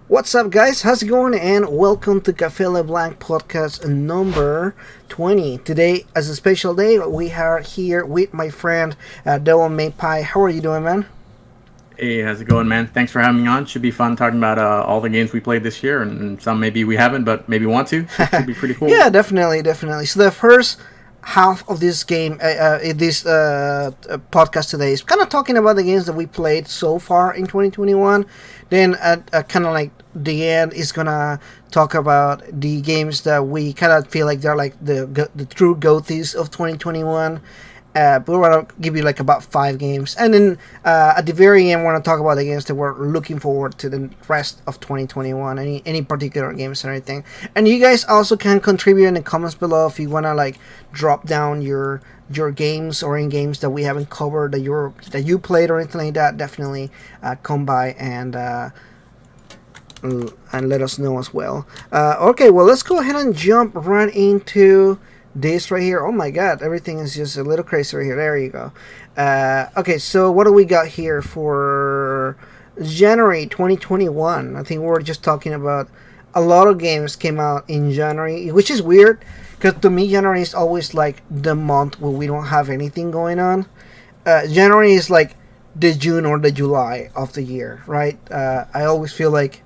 What's up, guys? How's it going? And welcome to Cafe LeBlanc podcast number 20. Today, as a special day, we are here with my friend Devil May Pie. How are you doing, man? Hey, how's it going, man? Thanks for having me on. Should be fun talking about all the games we played this year, and some maybe we haven't, but maybe want to. Should be pretty cool. Yeah, definitely. So the first half of this podcast today is kind of talking about the games that we played so far in 2021. Then kind of like the end is gonna talk about the games that we kind of feel like they're like the true goatees of 2021. But we're gonna give you like about 5 games, and then at the very end, we're gonna talk about the games that we're looking forward to the rest of 2021. Any particular games or anything, and you guys also can contribute in the comments below if you wanna like drop down your games or in games that we haven't covered that you played or anything like that. Definitely come by and let us know as well. Okay, well, let's go ahead and jump right into this right here. Oh my god, everything is just a little crazy right here. There you go. Okay, so what do we got here for January 2021? I think we're just talking about a lot of games came out in January, which is weird because to me, January is always like the month where we don't have anything going on. January is like the June or the July of the year, right? I always feel like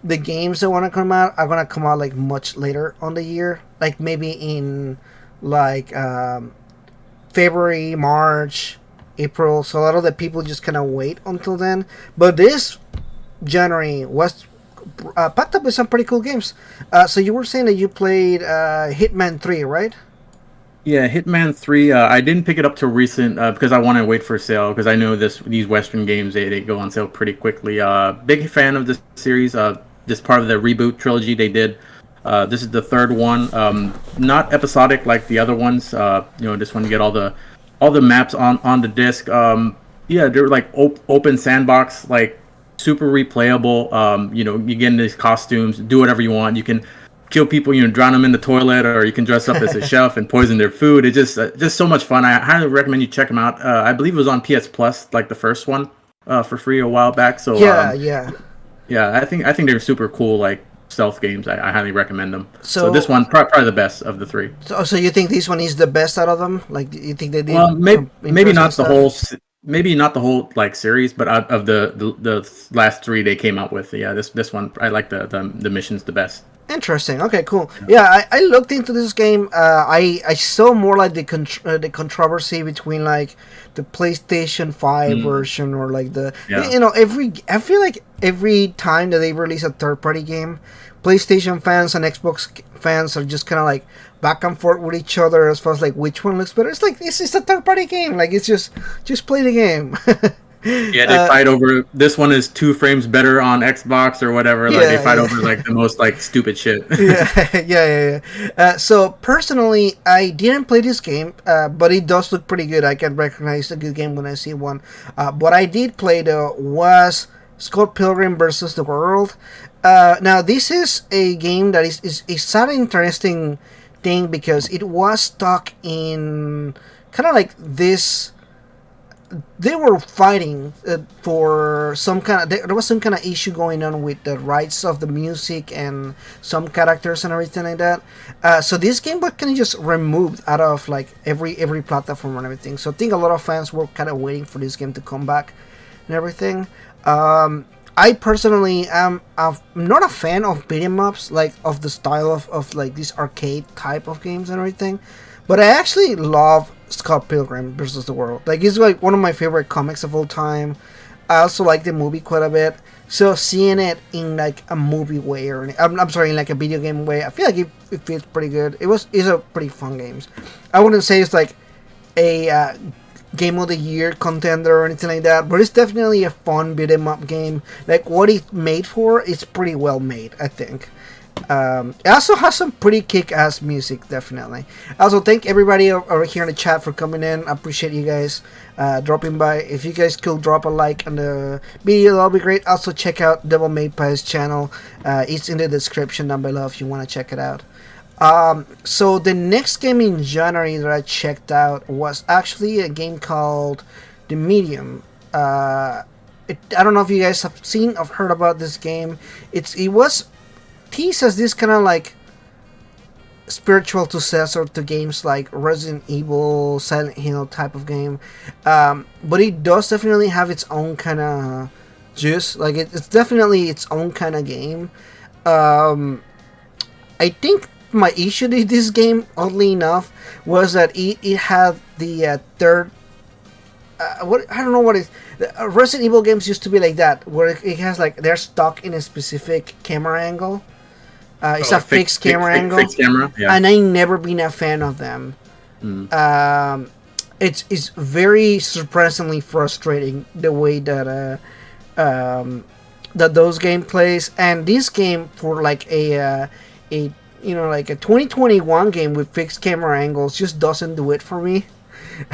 the games that want to come out are gonna come out like much later on the year, like maybe in like February, March, April. So a lot of the people just kind of wait until then. But this January was packed up with some pretty cool games. So you were saying that you played Hitman 3, right? Yeah, Hitman 3. I didn't pick it up till recent because I want to wait for sale because I know these Western games they go on sale pretty quickly. Big fan of this series. This part of the reboot trilogy they did. This is the third one. Not episodic like the other ones. This one you get all the maps on the disc. Yeah, they're like open sandbox, like super replayable. You get in these costumes, do whatever you want. You can kill people, drown them in the toilet, or you can dress up as a chef and poison their food. It's just so much fun. I highly recommend you check them out. I believe it was on PS Plus, like the first one, for free a while back. So Yeah. yeah, I think they're super cool, like stealth games. I highly recommend them. So So, this one probably the best of the three. so you think this one is the best out of them? Like, you think they did Well, some maybe interesting not the stuff? maybe not the whole like series, but out of the last three they came out with, yeah, this one I like the missions the best. Interesting. Okay, cool. Yeah, I looked into this game. I saw more like the controversy between like the PlayStation 5 Mm, version or like the yeah. every I feel like every time that they release a third party game, PlayStation fans and Xbox fans are just kind of like back and forth with each other as far as like which one looks better. It's like this is a third party game. Like it's just play the game. Yeah, they fight over this one is 2 frames better on Xbox or whatever. Like they Yeah, fight yeah. over like the most like stupid shit. Yeah, yeah. So personally, I didn't play this game, but it does look pretty good. I can recognize a good game when I see one. What I did play though was Scott Pilgrim versus the World. Now this is a game that is an interesting thing because it was stuck in kind of like this. They were fighting for some kind of there was some kind of issue going on with the rights of the music and some characters and everything like that. So this game was kind of just removed out of like every platform and everything. So I think a lot of fans were kind of waiting for this game to come back and everything. I personally am not a fan of beat 'em ups, like of the style of like these arcade type of games and everything. But I actually love Scott Pilgrim versus the World. Like it's like one of my favorite comics of all time. I also like the movie quite a bit. So seeing it in like a movie way or I'm sorry, in like a video game way, I feel like it feels pretty good. It's a pretty fun games. I wouldn't say it's like a game of the year contender or anything like that, but it's definitely a fun beat 'em up game. Like what it's made for, it's pretty well made, I think. It also has some pretty kick-ass music, definitely. Also, thank everybody over here in the chat for coming in. I appreciate you guys dropping by. If you guys could drop a like on the video, that'll be great. Also, check out Devil May Pie's channel. It's in the description down below if you want to check it out. So the next game in January that I checked out was actually a game called The Medium. I don't know if you guys have seen or heard about this game. It was teased as this kind of like spiritual successor to games like Resident Evil, Silent Hill type of game, but it does definitely have its own kind of juice. Like it's definitely its own kind of game. Um, I think my issue with this game, oddly enough, was that it had the third. What I don't know what is. Resident Evil games used to be like that, where it has like they're stuck in a specific camera angle. It's a fixed camera angle, fixed camera, yeah. and I never been a fan of them. It's very surprisingly frustrating the way that that those gameplays, and this game for like a like a 2021 game with fixed camera angles just doesn't do it for me.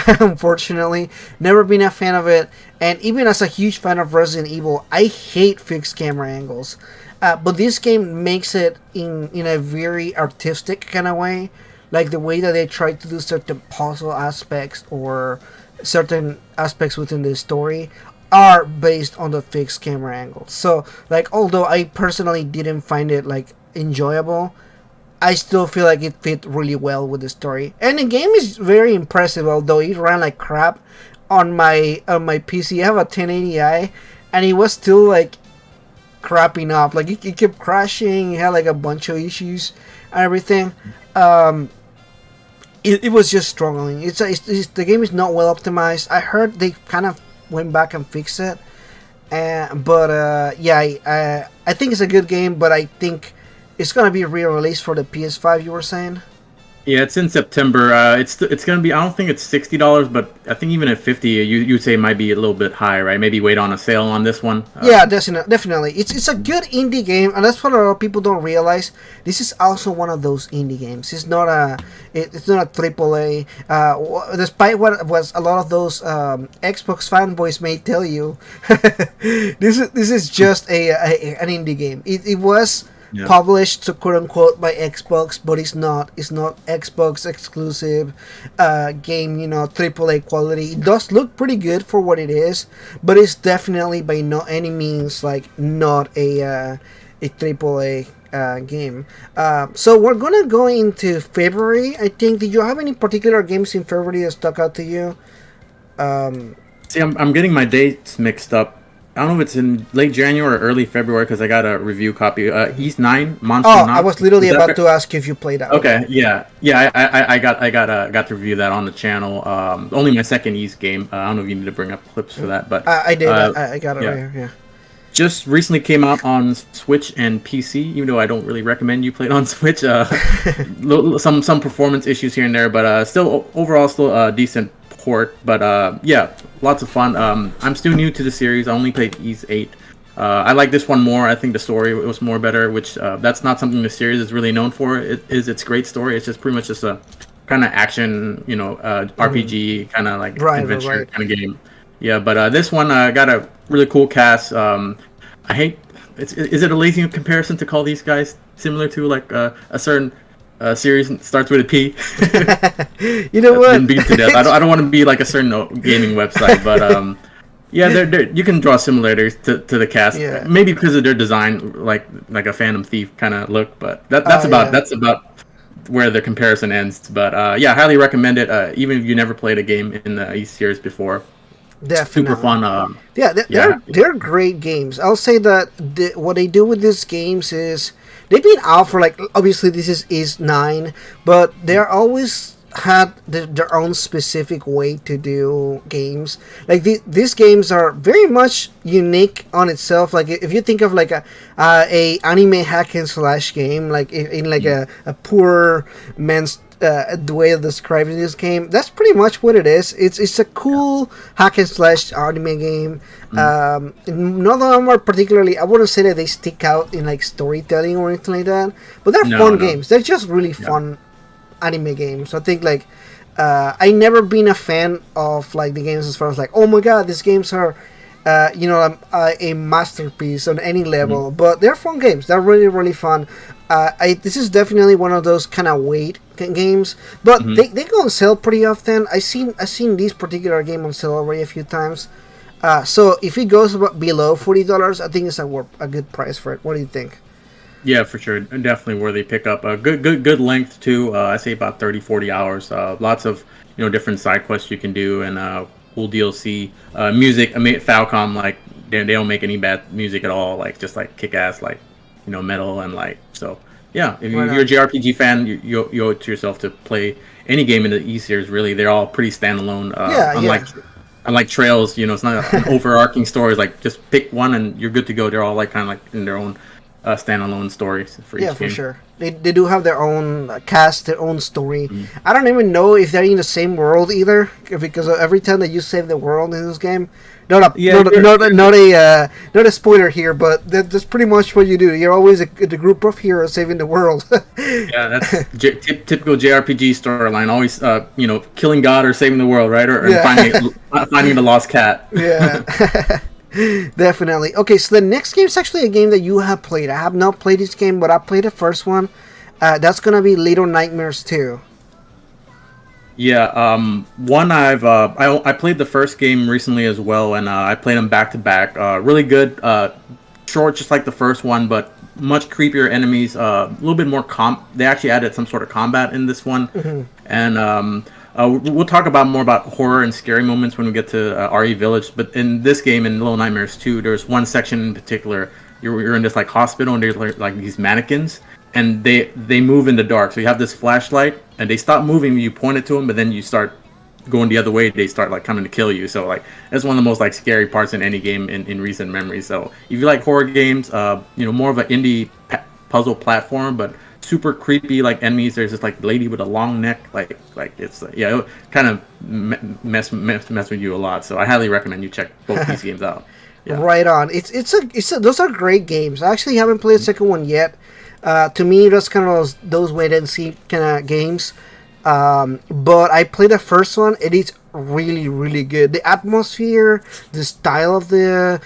Unfortunately, never been a fan of it, and even as a huge fan of Resident Evil, I hate fixed camera angles. But this game makes it in a very artistic kind of way, like the way that they try to do certain puzzle aspects or certain aspects within the story are based on the fixed camera angles. So, like, although I personally didn't find it like enjoyable, I still feel like it fit really well with the story. And the game is very impressive, although it ran like crap on my PC. I have a 1080i, and it was still like crapping up. Like it kept crashing. It had like a bunch of issues and everything. It was just struggling. It's the game is not well optimized. I heard they kind of went back and fixed it. But I think it's a good game. But I think it's gonna be re-released for the PS5. You were saying? Yeah, it's in September. It's gonna be. I don't think it's $60, but I think even at 50, you say it might be a little bit high, right? Maybe wait on a sale on this one. Yeah, definitely. It's a good indie game, and that's what a lot of people don't realize. This is also one of those indie games. It's not a triple A. Despite what was a lot of those Xbox fanboys may tell you, this is just an indie game. It was. Yeah. Published, so quote unquote, by Xbox, but it's not Xbox exclusive game, AAA quality. It does look pretty good for what it is, but it's definitely by no any means like not a AAA game. So we're gonna go into February. I think. Did you have any particular games in February that stuck out to you? See, I'm getting my dates mixed up. I don't know if it's in late January or early February because I got a review copy. Ys 9 Monster Knock. I was literally about to ask if you played that. Okay, yeah. I got to review that on the channel. Only my second Ys game. I don't know if you need to bring up clips for that, but I did. I got it right here. Yeah. Just recently came out on Switch and PC. Even though I don't really recommend you play it on Switch. Some performance issues here and there, but still overall a decent port. But lots of fun. I'm still new to the series. I only played Ys 8. I like this one more. I think the story was more better, which that's not something the series is really known for. It is its great story. It's just pretty much just a kind of action, RPG kind of like adventure kind of game. Yeah, but this one got a really cool cast. I hate. Is it a lazy comparison to call these guys similar to like a certain series starts with a P? You know what? Been beat to death. I don't want to be like a certain gaming website, but they're, you can draw similarities to the cast. Yeah. Maybe because of their design, like a Phantom Thief kind of look. But that's about where the comparison ends. But highly recommend it. Even if you never played a game in the Ys series before. Definitely. Super fun. They're great games. I'll say that what they do with these games is they've been out for like, obviously this is Ys 9, but they're always had their own specific way to do games. Like these games are very much unique on itself. Like if you think of like a anime hack and slash game, like in like a poor man's the way of describing this game, that's pretty much what it is. It's a cool hack and slash anime game. None of them are particularly, I wouldn't say that they stick out in like storytelling or anything like that, but they're fun games. They're just really fun anime games. I think like I never been a fan of like the games as far as like, oh my god, these games are a masterpiece on any level, but they're fun games. They're really, really fun. This is definitely one of those kind of wait games, but they go on sale pretty often. I've seen this particular game on sale already a few times. So if it goes below $40, I think it's a good price for it. What do you think? Yeah, for sure. Definitely worthy pickup. Good length too. I say about 30, 40 hours. Lots of different side quests you can do, and cool DLC. Music. I mean, Falcom, like they don't make any bad music at all. Like just like kick ass, like metal, and like so. Yeah, if Right you're a on. JRPG fan, you owe it to yourself to play any game in the E series. Really, they're all pretty standalone. Yeah, Unlike yeah. Trails, it's not an overarching story. It's like just pick one and you're good to go. They're all like kind of like in their own standalone stories for Yeah, each for game. sure. They do have their own cast, their own story. Mm. I don't even know if they're in the same world either, because every time that you save the world in this game, Yeah, you're, not a spoiler here, but that's pretty much what you do. You're always the group of heroes saving the world. yeah, that's typical JRPG storyline. Always, killing God or saving the world, right? Or Yeah. finding the lost cat. Yeah. Definitely. Okay, so the next game is actually a game that you have played. I have not played this game, but I played the first one. That's gonna be Little Nightmares 2. Yeah, one I played the first game recently as well, and I played them back to back. Really good, short, just like the first one, but much creepier enemies. A little bit more They actually added some sort of combat in this one, and we'll talk about more about horror and scary moments when we get to RE Village. But in this game, in Little Nightmares 2, there's one section in particular. You're in this like hospital, and there's like these mannequins, and they move in the dark. So you have this flashlight, and they stop moving. You point it to them, but then you start going the other way. They start like coming to kill you. So like that's one of the most like scary parts in any game in recent memory. So if you like horror games, more of an indie puzzle platform, but super creepy like enemies. There's this like lady with a long neck. Like it's it kind of mess with you a lot. So I highly recommend you check both these games out. Yeah. Right on. It's those are great games. I actually haven't played the second one yet. To me, that's kind of those wait and see kind of games. But I played the first one. It is really, really good. The atmosphere, the style of the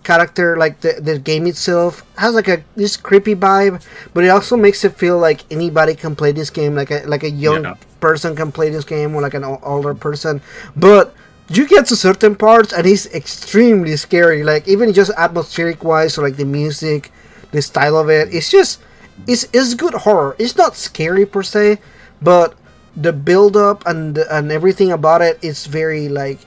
character, like the game itself, has like this creepy vibe. But it also makes it feel like anybody can play this game, like a young Yeah. person can play this game, or like an older person. But you get to certain parts, and it's extremely scary. Like even just atmospheric wise, or like the music, the style of it. It's good horror. It's not scary per se, but the build up and everything about it is very like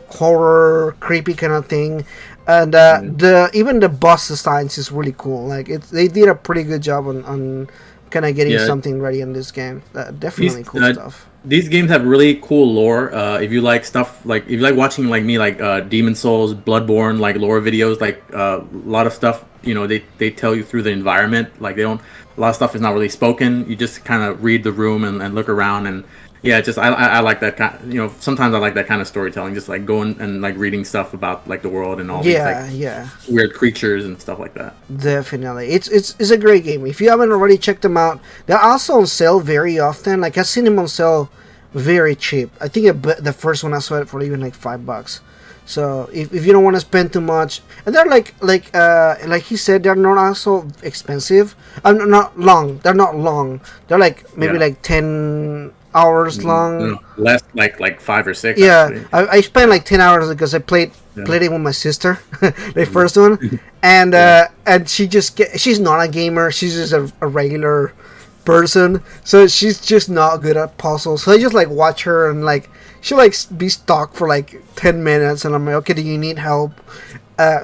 horror, creepy kind of thing. And the even the boss designs is really cool. Like they did a pretty good job on kind of getting Yeah. something ready in this game. These Definitely cool stuff. these games have really cool lore. If you like stuff like if you like watching like me like Demon Souls, Bloodborne, like lore videos, like a lot of stuff. They tell you through the environment. Like they don't. A lot of stuff is not really spoken. You just kind of read the room and look around and yeah. Just I like that kind. Sometimes I like that kind of storytelling. Just like going and like reading stuff about like the world and all these Yeah, like yeah. weird creatures and stuff like that. Definitely, it's a great game. If you haven't already checked them out, they're also on sale very often. Like I've seen them on sale very cheap. I think the first one I saw it for even like $5. So if you don't want to spend too much, and they're like he said, they're not also expensive. Not long. They're not long. They're like maybe Yeah. like 10 hours long. No, less like 5 or 6. Yeah, Actually. I spent like 10 hours because I played Yeah. it with my sister, the first one, and she's not a gamer. She's just a regular person, so she's just not good at puzzles. So I just like watch her and like she'll like be stuck for like 10 minutes, and I'm like, okay, do you need help?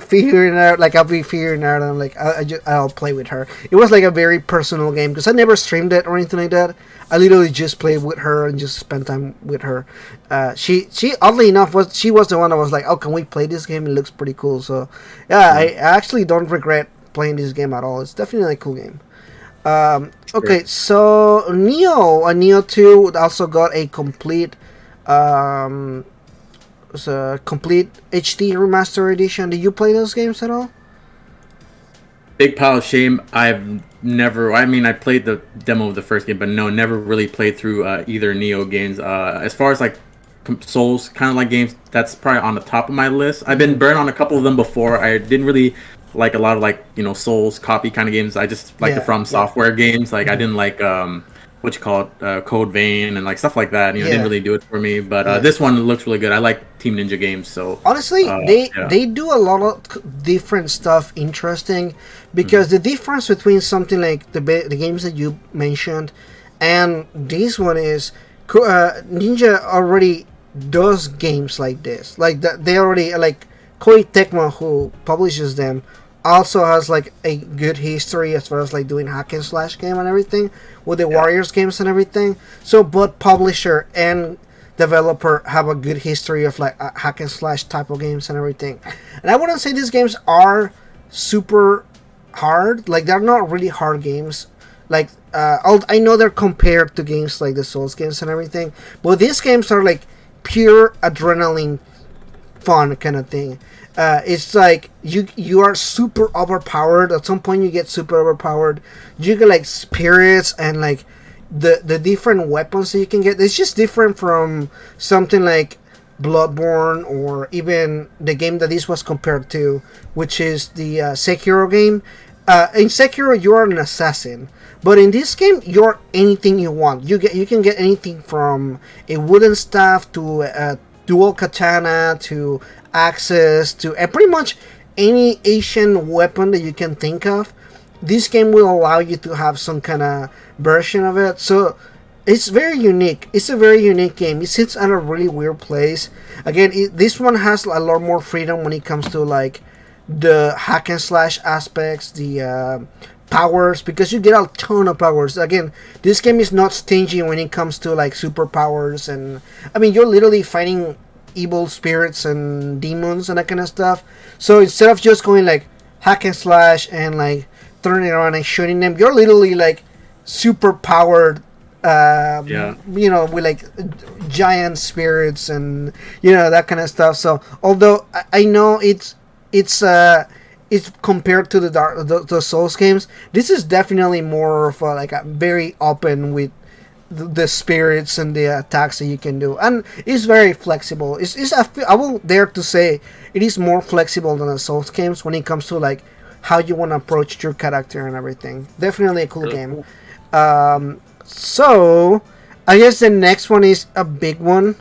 Figuring it out, like I'll be figuring it out, and I'm like, I'll play with her. It was like a very personal game because I never streamed it or anything like that. I literally just played with her and just spent time with her. She oddly enough she was the one that was like, oh, can we play this game? It looks pretty cool. So yeah, I actually don't regret playing this game at all. It's definitely a cool game. Okay, so Neo 2 also got a complete it's a complete HD remaster edition. Did you play those games at all? Big pile of shame. I've never. I mean, I played the demo of the first game, but no, never really played through either Neo games. As far as like Souls kind of like games, that's probably on the top of my list. I've been burned on a couple of them before. I didn't really like a lot of like Souls copy kind of games. I just like the From Software games. Like I didn't like what you call it, Code Vein and like stuff like that. You know, didn't Yeah, really do it for me. But yeah. this one looks really good. I like Team Ninja games, so Honestly, yeah. they do a lot of different stuff interesting, because the difference between something like the games that you mentioned and this one is Ninja already does games like this. Like that, they already like Koei Tecmo, who publishes them, also has like a good history as far as like doing hack and slash game and everything with the Yeah. Warriors games and everything. So both publisher and developer have a good history of like hack and slash type of games and everything. And I wouldn't say these games are super hard. Like they're not really hard games. Like I know they're compared to games like the Souls games and everything, but these games are like pure adrenaline fun kind of thing. It's like you are super overpowered. At some point, you get super overpowered. You get like spirits and like the different weapons that you can get. It's just different from something like Bloodborne or even the game that this was compared to, which is the Sekiro game. In Sekiro, you are an assassin, but in this game, you're anything you want. You can get anything from a wooden staff to a dual katana to axes to pretty much any Asian weapon that you can think of. This game will allow you to have some kind of version of it. So it's very unique. It's a very unique game. It sits at a really weird place. Again, this one has a lot more freedom when it comes to like the hack and slash aspects, the powers, because you get a ton of powers. Again, this game is not stingy when it comes to like superpowers, and I mean you're literally fighting evil spirits and demons and that kind of stuff. So instead of just going like hack and slash and like turning around and shooting them, you're literally like super powered. Yeah. You know, with like giant spirits and you know that kind of stuff. So although I know it's compared to the Souls games, this is definitely more of a, like a very open with the spirits and the attacks that you can do, and it's very flexible. I will dare to say it is more flexible than the Souls games when it comes to like how you want to approach your character and everything. Definitely a cool Really game. cool. So I guess the next one is a big one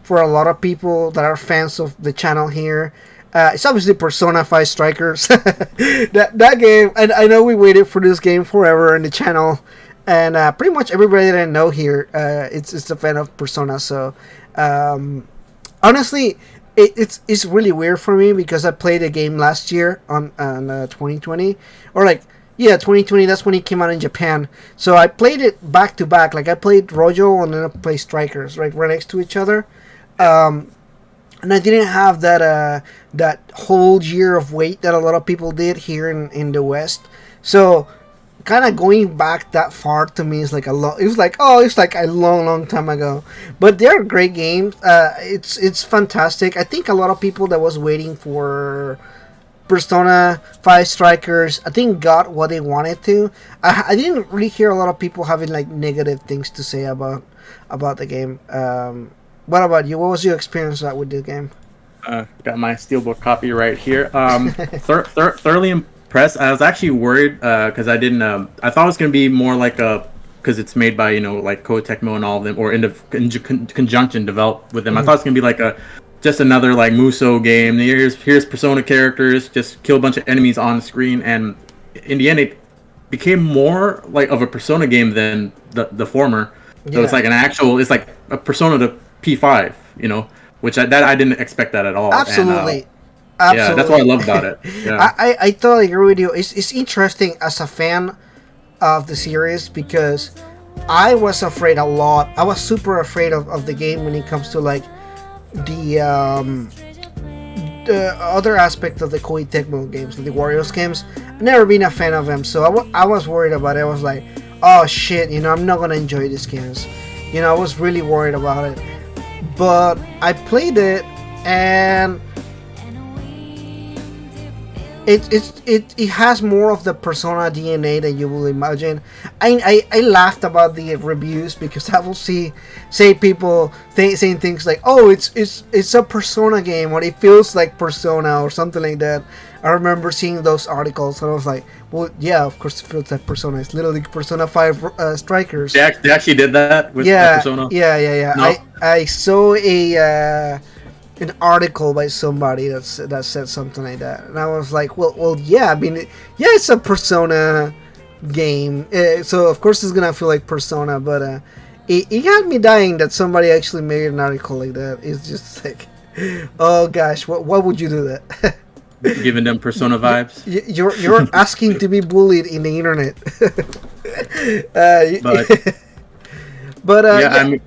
for a lot of people that are fans of the channel here. It's obviously Persona 5 Strikers. that game, and I know we waited for this game forever in the channel, and pretty much everybody that I know here, it's a fan of Persona. So honestly, it's really weird for me because I played a game last year on 2020, or like yeah 2020. That's when it came out in Japan. So I played it back to back. Like I played Rojo and then I played Strikers right next to each other. And I didn't have that whole year of wait that a lot of people did here in the West. So kind of going back that far to me is like a long. It was like it's like a long time ago. But they're great games. It's fantastic. I think a lot of people that was waiting for Persona 5 Strikers, I think got what they wanted to. I didn't really hear a lot of people having like negative things to say about the game. What about you? What was your experience with this game? Got my steelbook copy right here. Thoroughly impressed. I was actually worried because I didn't. I thought it was gonna be more like a because it's made by like Koei Tecmo and all of them, or in conjunction developed with them. I thought it was gonna be like just another like Muso game. Here's Persona characters, just kill a bunch of enemies on screen, and in the end it became more like of a Persona game than the former. So it's like it's like a Persona to P5, you know, which I didn't expect that at all. Absolutely. And, Absolutely. yeah, that's what I love about it. Yeah. I totally agree with you. It's interesting as a fan of the series because I was afraid a lot. I was super afraid of the game when it comes to like the other aspect of the Koei Tecmo games, the Warriors games. I've never been a fan of them, so I was worried about it. I was like, oh shit, you know, I'm not gonna enjoy these games. You know, I was really worried about it. But I played it, and it has more of the Persona DNA than you will imagine. I laughed about the reviews because I will say people saying things like, oh, it's a Persona game, or it feels like Persona or something like that, I remember seeing those articles, and I was like, well, yeah, of course it feels like Persona. It's literally Persona 5 Strikers. They actually did that with Yeah, Persona. yeah. No. I saw a an article by somebody that said something like that, and I was like, well, yeah. I mean, yeah, it's a Persona game, so of course it's gonna feel like Persona, but it had me dying that somebody actually made an article like that. It's just like, oh gosh, what would you do that? Giving them Persona vibes. You're asking to be bullied in the internet. But but yeah, yeah. I mean,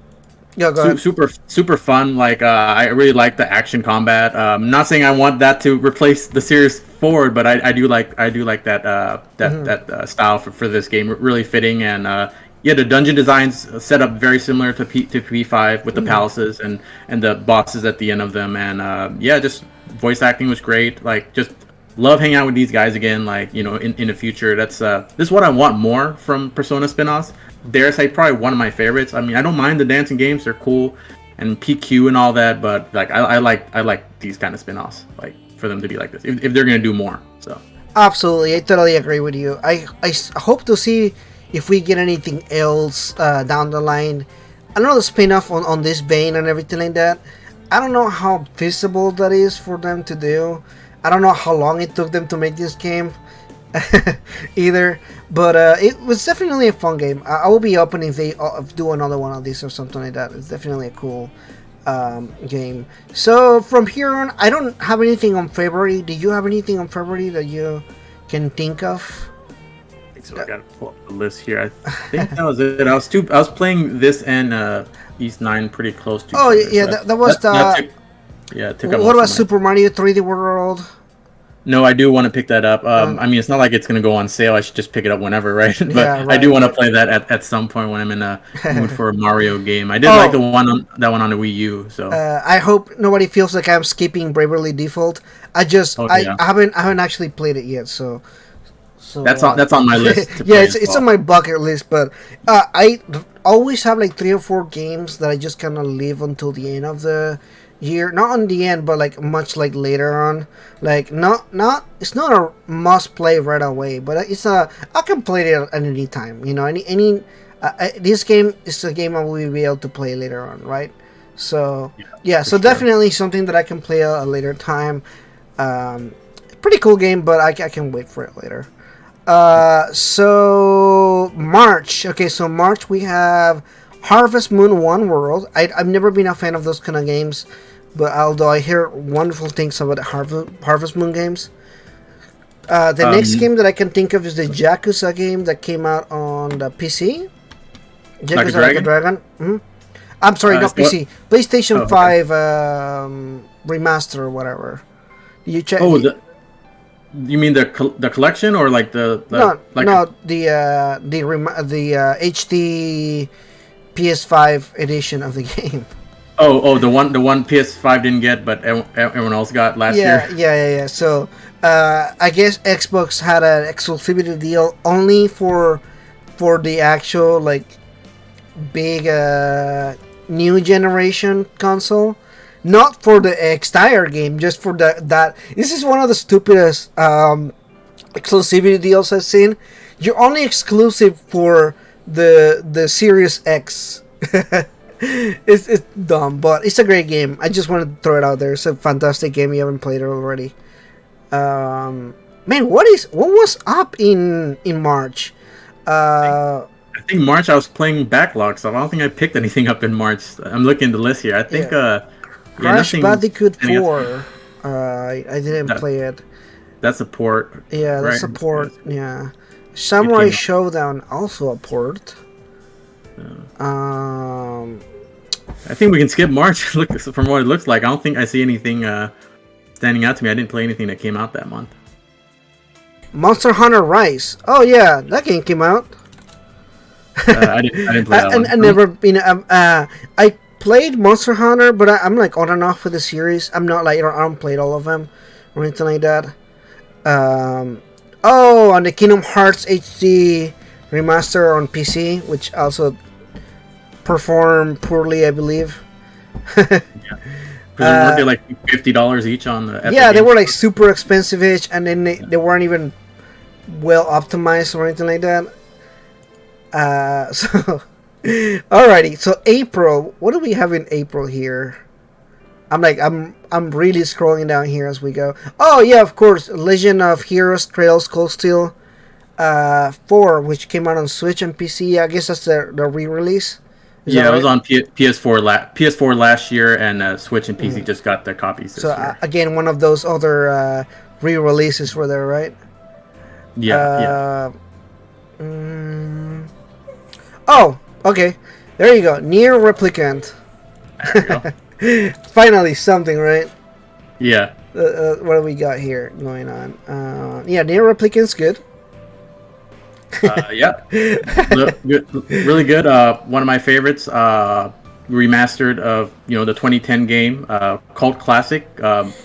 Yeah, go ahead. super fun. Like I really like the action combat. Not saying I want that to replace the series forward, but I do like that style for this game. Really fitting, and yeah, the dungeon designs set up very similar to P5 with the palaces and the bosses at the end of them. And yeah, just voice acting was great. Like just love hanging out with these guys again. Like in the future, this is what I want more from Persona spin-offs. Dare say probably one of my favorites. I mean, I don't mind the dancing games; they're cool, and PQ and all that. But like, I like these kind of spin-offs, like for them to be like this if they're gonna do more. So Absolutely, I totally agree with you. I hope to see if we get anything else down the line. Another spin-off on this vein and everything like that. I don't know how feasible that is for them to do. I don't know how long it took them to make this game either, but it was definitely a fun game. I will be open if they do another one of these or something like that. It's definitely a cool game. So from here on, I don't have anything on February. Do you have anything on February that you can think of? I gotta pull up the list here. I think that was it. I was playing this and East 9 pretty close to. Oh each other, yeah, so that was the. it took up What most about of my- Super Mario 3D World? No, I do want to pick that up. I mean, it's not like it's going to go on sale. I should just pick it up whenever, right? But Yeah, I do right. want to play that at some point when I'm in a mood for a Mario game. I did like the one on the Wii U. So I hope nobody feels like I'm skipping Bravely Default. I just yeah. I haven't actually played it yet, so that's on my list. To yeah, play it's as well. on my bucket list, but I always have like 3 or 4 games that I just kind of leave until the end of the year. Not on the end, but like much like later on. Like not it's not a must play right away, but I can play it at any time. This game is a game I will be able to play later on, right? So yeah, so sure. Definitely something that I can play at a later time. Pretty cool game, but I can wait for it later. So March. Okay, so March we have Harvest Moon One World. I've never been a fan of those kind of games, but although I hear wonderful things about the Harvest Moon games. The next game that I can think of is the Yakuza game that came out on the PC. Yakuza Like a Dragon. I'm sorry, not PC. PlayStation 5 remaster or whatever. You check. Oh, you mean the collection or like the HD PS5 edition of the game. Oh, the one PS5 didn't get, but everyone else got last year. Yeah. So I guess Xbox had an exclusivity deal only for the actual like big new generation console. Not for the entire game, just for that. This is one of the stupidest exclusivity deals I've seen. You're only exclusive for the Series X. It's dumb, but it's a great game. I just wanted to throw it out there. It's a fantastic game. You haven't played it already. Man, what was up in March? I think March I was playing backlog, so I don't think I picked anything up in March. I'm looking at the list here. I think Crash Bandicoot 4. I didn't play it. That's a port. Yeah, that's right? a port. Yeah, Samurai Showdown also a port. I think we can skip March. Look, from what it looks like, I don't think I see anything standing out to me. I didn't play anything that came out that month. Monster Hunter Rise. Oh yeah, that game came out. I didn't play that one. I never I played Monster Hunter, but I'm like on and off with the series. I'm not like I don't play all of them or anything like that. On the Kingdom Hearts HD remaster on PC, which also performed poorly, I believe. Because weren't they like $50 each on the? Yeah, they were like super expensive each, and then they weren't even well optimized or anything like that. So, alrighty. So April, what do we have in April here? I'm really scrolling down here as we go. Oh yeah, of course, Legend of Heroes Trails Cold Steel 4, which came out on Switch and PC. I guess that's the re-release. Yeah, it was on PS4 last year, and Switch and PC just got their copies this year. Again, one of those other re-releases were there, right? Yeah, Oh, okay. There you go. Nier Replicant. There you go. Finally, something, right? Yeah. What do we got here going on? Yeah, Nier Replicant's good. Yeah, really good. One of my favorites, remastered of the 2010 game, cult classic.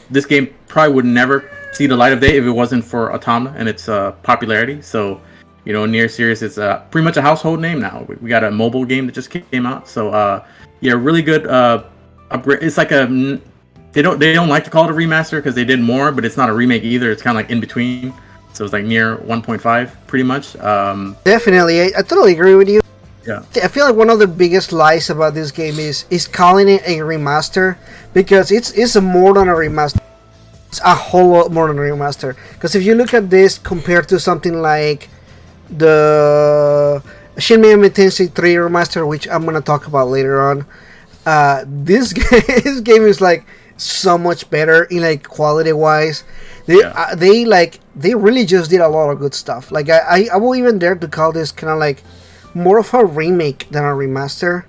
This game probably would never see the light of day if it wasn't for Otama and its popularity. So, Nier series is pretty much a household name now. We got a mobile game that just came out. So, yeah, really good upgrade. It's like they don't like to call it a remaster because they did more, but it's not a remake either. It's kind of like in between. So it's like Nier 1.5, pretty much. Definitely, I totally agree with you. Yeah. I feel like one of the biggest lies about this game is calling it a remaster, because it's more than a remaster. It's a whole lot more than a remaster. Because if you look at this compared to something like the Shin Megami Tensei 3 remaster, which I'm gonna talk about later on, this game is like so much better in like quality wise. They really just did a lot of good stuff. Like I will even dare to call this kind of like more of a remake than a remaster.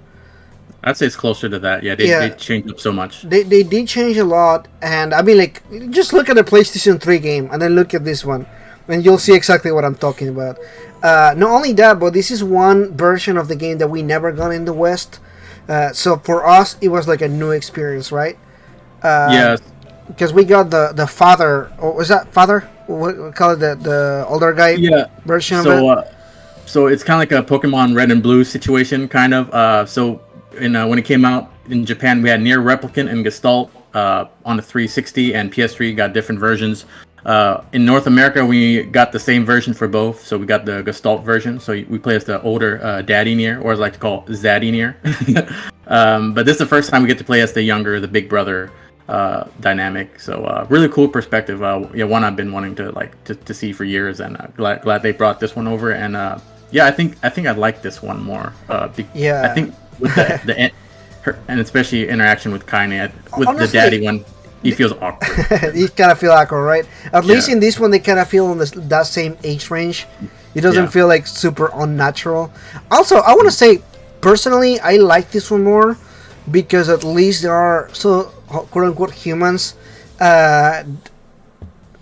I'd say it's closer to that. Yeah, they changed up so much. They did change a lot, and I mean, like, just look at the PlayStation 3 game and then look at this one, and you'll see exactly what I'm talking about. Not only that, but this is one version of the game that we never got in the West. So for us, it was like a new experience, right? Yeah. Because we got the father, or was that father? What we call it, the older guy version of it. So it's kind of like a Pokemon Red and Blue situation, kind of. So when it came out in Japan, we had Nier Replicant and Gestalt on the 360 and PS3. Got different versions. In North America, we got the same version for both. So we got the Gestalt version. So we play as the older Daddy Nier, or as I like to call Zaddy Nier. But this is the first time we get to play as the younger, the big brother dynamic. So really cool perspective. One I've been wanting to see for years, and glad they brought this one over. And I think I like this one more. I think with the and especially interaction with Kaine, with honestly, the daddy one, he feels awkward. He kind of feel awkward, right? At least in this one, they kind of feel in that same age range. It doesn't feel like super unnatural. Also, I want to say, personally, I like this one more because at least there are quote unquote humans.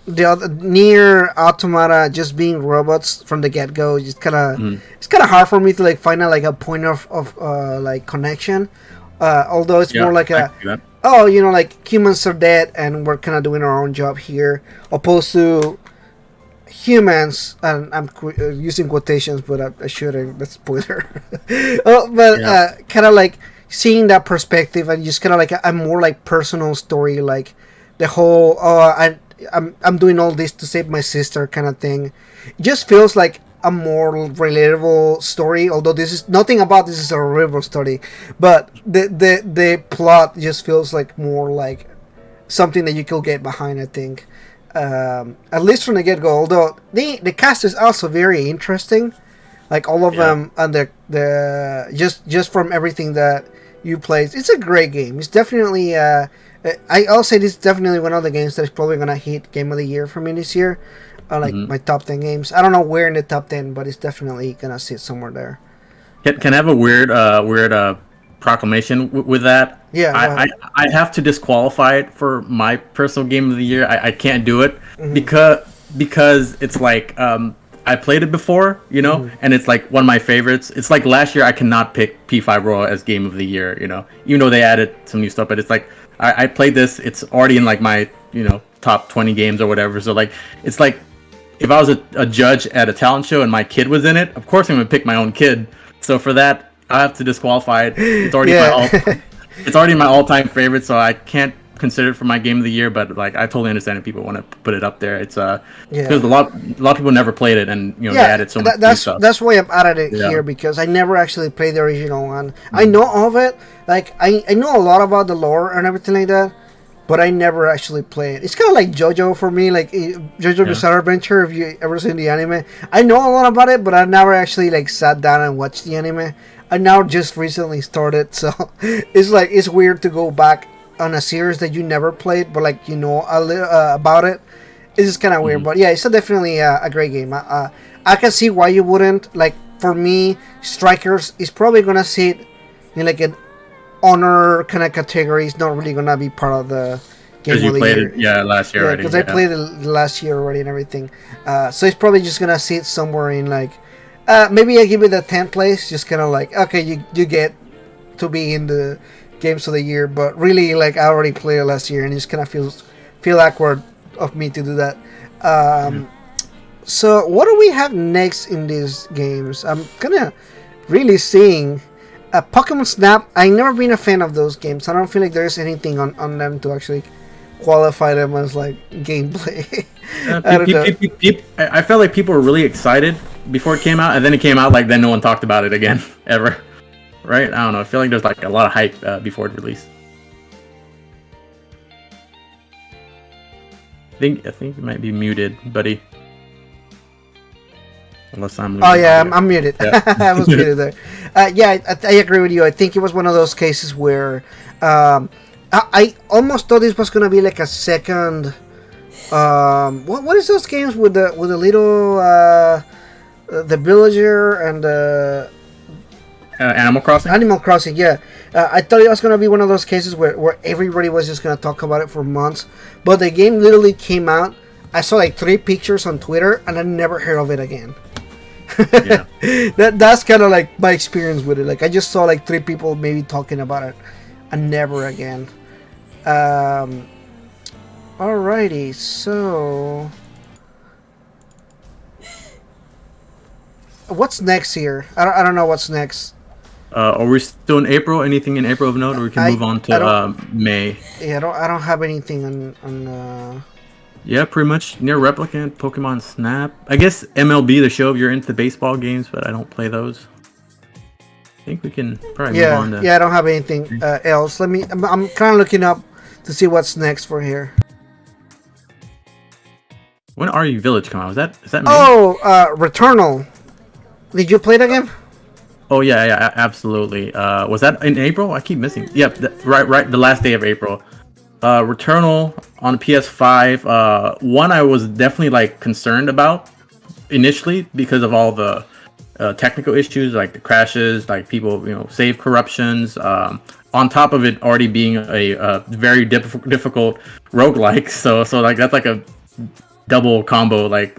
The other Nier Automata just being robots from the get go, just kind of it's kind of hard for me to like find a point of like connection. Although it's more like like humans are dead and we're kind of doing our own job here, opposed to humans, and I'm using quotations, but I shouldn't. That's spoiler. Kind of like seeing that perspective and just kind of like a more like personal story, like the whole I'm doing all this to save my sister kind of thing. It just feels like a more relatable story, although this is nothing about this is a relatable story, but the plot just feels like more like something that you could get behind, I think. At least from the get-go, although the cast is also very interesting, like all of them, and the just from everything that you played, it's a great game. It's definitely I'll say this is definitely one of the games that's probably gonna hit Game of the Year for me this year. My top 10 games. I don't know where in the top 10, but it's definitely gonna sit somewhere there. Can I have a weird proclamation with that? Yeah. I have to disqualify it for my personal Game of the Year. I can't do it because it's like I played it before, and it's like one of my favorites. It's like last year I cannot pick P5 Royal as Game of the Year, even though they added some new stuff, but it's like I played this. It's already in like my top 20 games or whatever. So like it's like if I was a judge at a talent show and my kid was in it, of course I'm gonna pick my own kid. So for that, I have to disqualify it. It's already it's already my all-time favorite, so I can't considered for my game of the year, but like I totally understand if people want to put it up there. It's Yeah. because a lot of people never played it, and you know they Yeah, added so much new stuff. that's why I'm added it Yeah. here because I never actually played the original one. I know of it, like I know a lot about the lore and everything like that, but I never actually played. It's kind of like JoJo for me, like JoJo Bizarre Adventure. If you ever seen the anime, I know a lot about it, but I never actually like sat down and watched the anime. I now just recently started, so it's weird to go back on a series that you never played, but like you know a little about it. It's just kind of weird, but yeah, it's definitely a great game. I can see why you wouldn't. Like for me, Strikers is probably gonna sit in like an honor kind of category. It's not really gonna be part of the game Because you of the played year. it, yeah, last year Yeah, already. because I played it last year already and everything. So it's probably just gonna sit somewhere in like maybe I give it a 10th place. Just kind of like okay, you get to be in the games of the year, but really like I already played it last year and it just kind of feel awkward of me to do that. So what do we have next in these games? I'm kind of really seeing Pokemon Snap. I've never been a fan of those games. I don't feel like there's anything on them to actually qualify them as like gameplay. I don't know. I felt like people were really excited before it came out, and then it came out like then no one talked about it again ever. Right? I don't know. I feel like there's like a lot of hype before it released. I think you might be muted, buddy. Unless I'm. Oh yeah, I'm muted. Yeah. I was muted there. Yeah, I agree with you. I think it was one of those cases where I almost thought this was gonna be like a second. What is those games with the little the villager and the Animal Crossing? Animal Crossing, yeah. I thought it was going to be one of those cases where everybody was just going to talk about it for months. But the game literally came out. I saw like 3 pictures on Twitter and I never heard of it again. Yeah. That's kind of like my experience with it. Like I just saw like 3 people maybe talking about it and never again. Alrighty, so... What's next here? I don't know what's next. Are we still in April? Anything in April of note, or we can move on to May? Yeah, I don't have anything on. Yeah, pretty much Near Replicant, Pokemon Snap. I guess MLB The Show if you're into baseball games, but I don't play those. I think we can probably move on to. Yeah, I don't have anything else. I'm kind of looking up to see what's next for here. When RE Village come out? Is that May? Oh, Returnal. Did you play that game? Oh yeah, absolutely. Was that in April? I keep missing. Yep, right. The last day of April. Returnal on PS5. One I was definitely like concerned about initially because of all the technical issues, like the crashes, like people save corruptions. On top of it already being a very difficult roguelike, so like that's like a double combo. I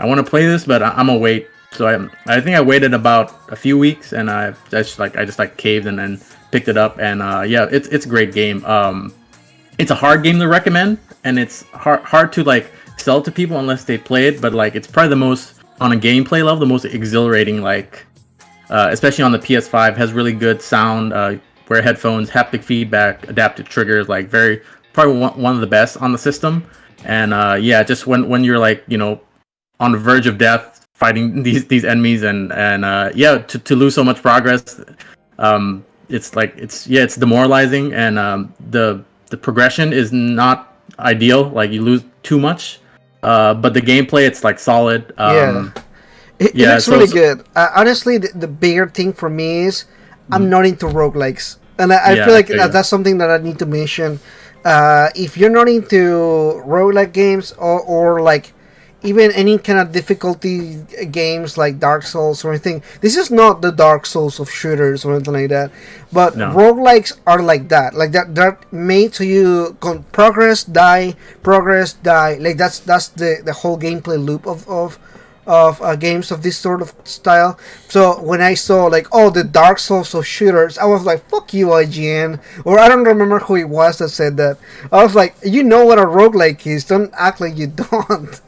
want to play this, but I'm gonna wait. So I think I waited about a few weeks, and I just caved and then picked it up, and yeah, it's a great game. It's a hard game to recommend, and it's hard to like sell to people unless they play it. But like, it's probably the most on a gameplay level, the most exhilarating. Like, especially on the PS5, has really good sound, wear headphones, haptic feedback, adaptive triggers. Like, probably one of the best on the system. And yeah, just when you're like on the verge of death, fighting these enemies and yeah, to lose so much progress, it's demoralizing, and the progression is not ideal. Like you lose too much, but the gameplay, it's like solid. It looks really good. Honestly, the bigger thing for me is I'm not into roguelikes, and I feel like that's something that I need to mention. If you're not into roguelike games or like even any kind of difficulty games like Dark Souls or anything, this is not the Dark Souls of shooters or anything like that. But roguelikes are like that. Like they're made so you progress, die. Like that's the whole gameplay loop of games of this sort of style. So when I saw like the Dark Souls of shooters, I was like, fuck you, IGN. Or I don't remember who it was that said that. I was like, you know what a roguelike is, don't act like you don't.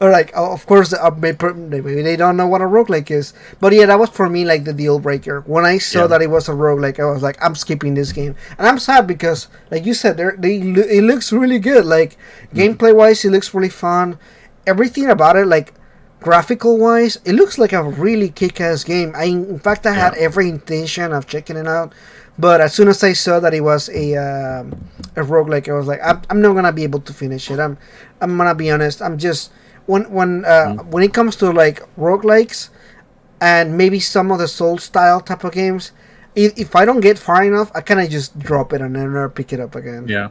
Or like, of course, maybe they don't know what a roguelike is. But yeah, that was for me like the deal breaker. When I saw Yeah. that it was a roguelike, I was like, I'm skipping this game. And I'm sad because, like you said, it looks really good. Like, gameplay wise, it looks really fun. Everything about it, like, graphical wise, it looks like a really kick ass game. In fact, I had Yeah. every intention of checking it out. But as soon as I saw that it was a roguelike, I was like, I'm not gonna be able to finish it. I'm gonna be honest. I'm just when it comes to like roguelikes and maybe some of the soul style type of games, if I don't get far enough, I kind of just drop it and then never pick it up again. Yeah.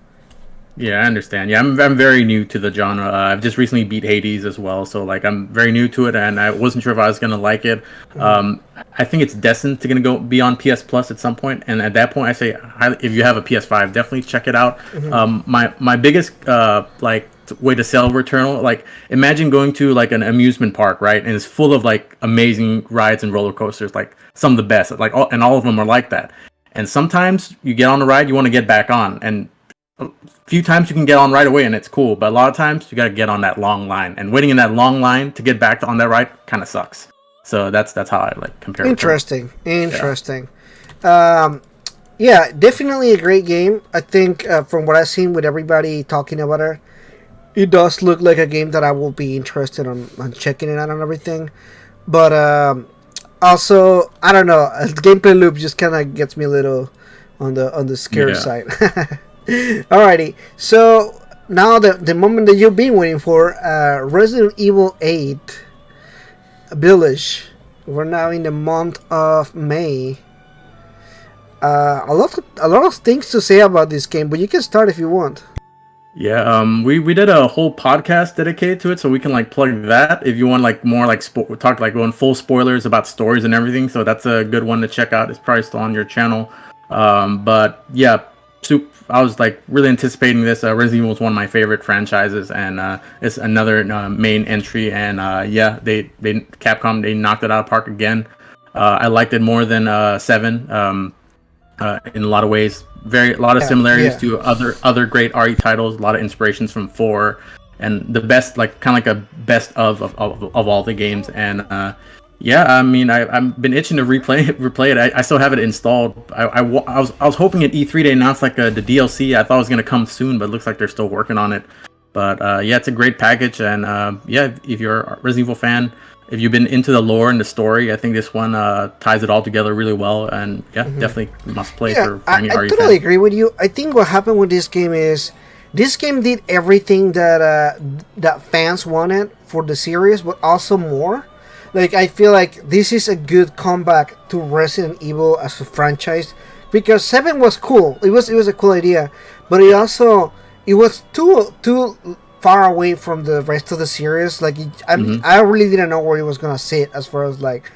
Yeah, I understand. Yeah, I'm very new to the genre. I've just recently beat Hades as well, so like I'm very new to it, and I wasn't sure if I was gonna like it. I think it's destined to gonna go be on PS Plus at some point, and at that point, I say if you have a PS5, definitely check it out. My biggest way to sell Returnal, like imagine going to like an amusement park, right, and it's full of like amazing rides and roller coasters, like some of the best, like all of them are like that. And sometimes you get on the ride, you want to get back on, and a few times you can get on right away and it's cool, but a lot of times you got to get on that long line, and waiting in that long line to get back on that ride kind of sucks. So that's how I like compare it. Interesting. Yeah, definitely a great game. I think from what I've seen with everybody talking about it, it does look like a game that I will be interested on checking it out and everything. But also, I don't know, the gameplay loop just kind of gets me a little on the scare side. Alrighty, so now the moment that you've been waiting for, Resident Evil 8 Village. We're now in the month of May. A lot of things to say about this game, but you can start if you want. Yeah, we did a whole podcast dedicated to it, so we can like plug that if you want like more like talk like going full spoilers about stories and everything. So that's a good one to check out. It's probably still on your channel. But yeah, I was like really anticipating this. Resident Evil is one of my favorite franchises, and it's another main entry. And yeah, they Capcom, they knocked it out of the park again. I liked it more than 7 in a lot of ways. A lot of similarities to other great RE titles. A lot of inspirations from 4, and the best, like kind of like a best of all the games. And yeah, I mean, I've been itching to replay it. I still have it installed. I was hoping at E3 they announced like the DLC. I thought it was gonna come soon, but it looks like they're still working on it. But yeah, it's a great package, and yeah, if you're a Resident Evil fan, if you've been into the lore and the story, I think this one ties it all together really well. And yeah, definitely must play for any RE fan. I totally agree with you. I think what happened with this game is this game did everything that that fans wanted for the series, but also more. Like, I feel like this is a good comeback to Resident Evil as a franchise, because 7 was cool. It was a cool idea, but it was too far away from the rest of the series. Like, I really didn't know where it was gonna sit as far as like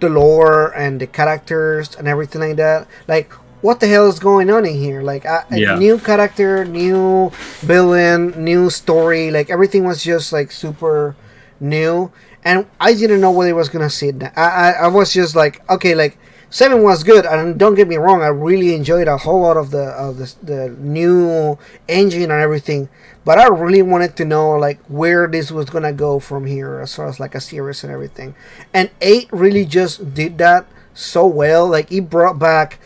the lore and the characters and everything like that. Like, what the hell is going on in here? Like, a new character, new villain, new story. Like, everything was just like super new. And I didn't know where it was gonna sit. I was just like, okay, like 7 was good, and don't get me wrong, I really enjoyed a whole lot of the new engine and everything. But I really wanted to know like where this was gonna go from here, as far as like a series and everything. And 8 really just did that so well. Like, it brought back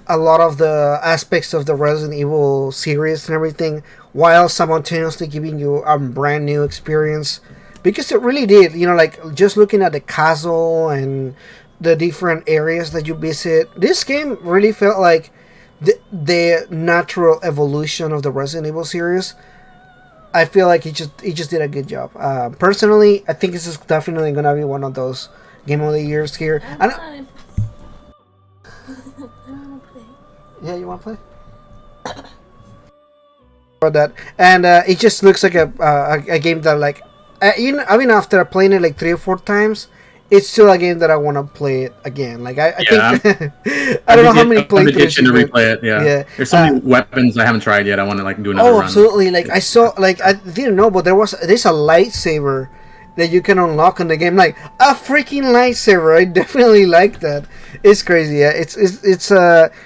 a lot of the aspects of the Resident Evil series and everything, while simultaneously giving you a brand new experience. Because it really did, you know, like just looking at the castle and the different areas that you visit, this game really felt like the natural evolution of the Resident Evil series. I feel like it just did a good job. Personally, I think this is definitely gonna be one of those game of the years here. Yeah, you want to play? About that, and it just looks like a game that like. I mean, after playing it like 3 or 4 times, it's still a game that I want to play it again. Like, I think I don't know how many playthroughs. I'm itching to replay it. Yeah. There's so many weapons I haven't tried yet. I want to like do another run. Oh, absolutely! Like, I saw, like, I didn't know, but there's a lightsaber that you can unlock in the game. Like, a freaking lightsaber! I definitely like that. It's crazy. Yeah, it's this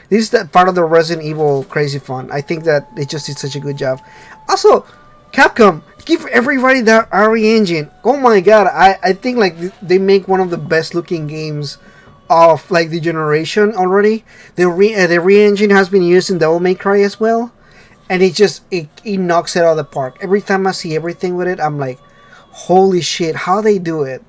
is that part of the Resident Evil crazy fun. I think that it just did such a good job. Also, Capcom, give everybody that RE engine. Oh my god, I think like they make one of the best looking games of like the generation already. The re engine has been used in Devil May Cry as well, and it knocks it out of the park. Every time I see everything with it, I'm like, holy shit, how they do it.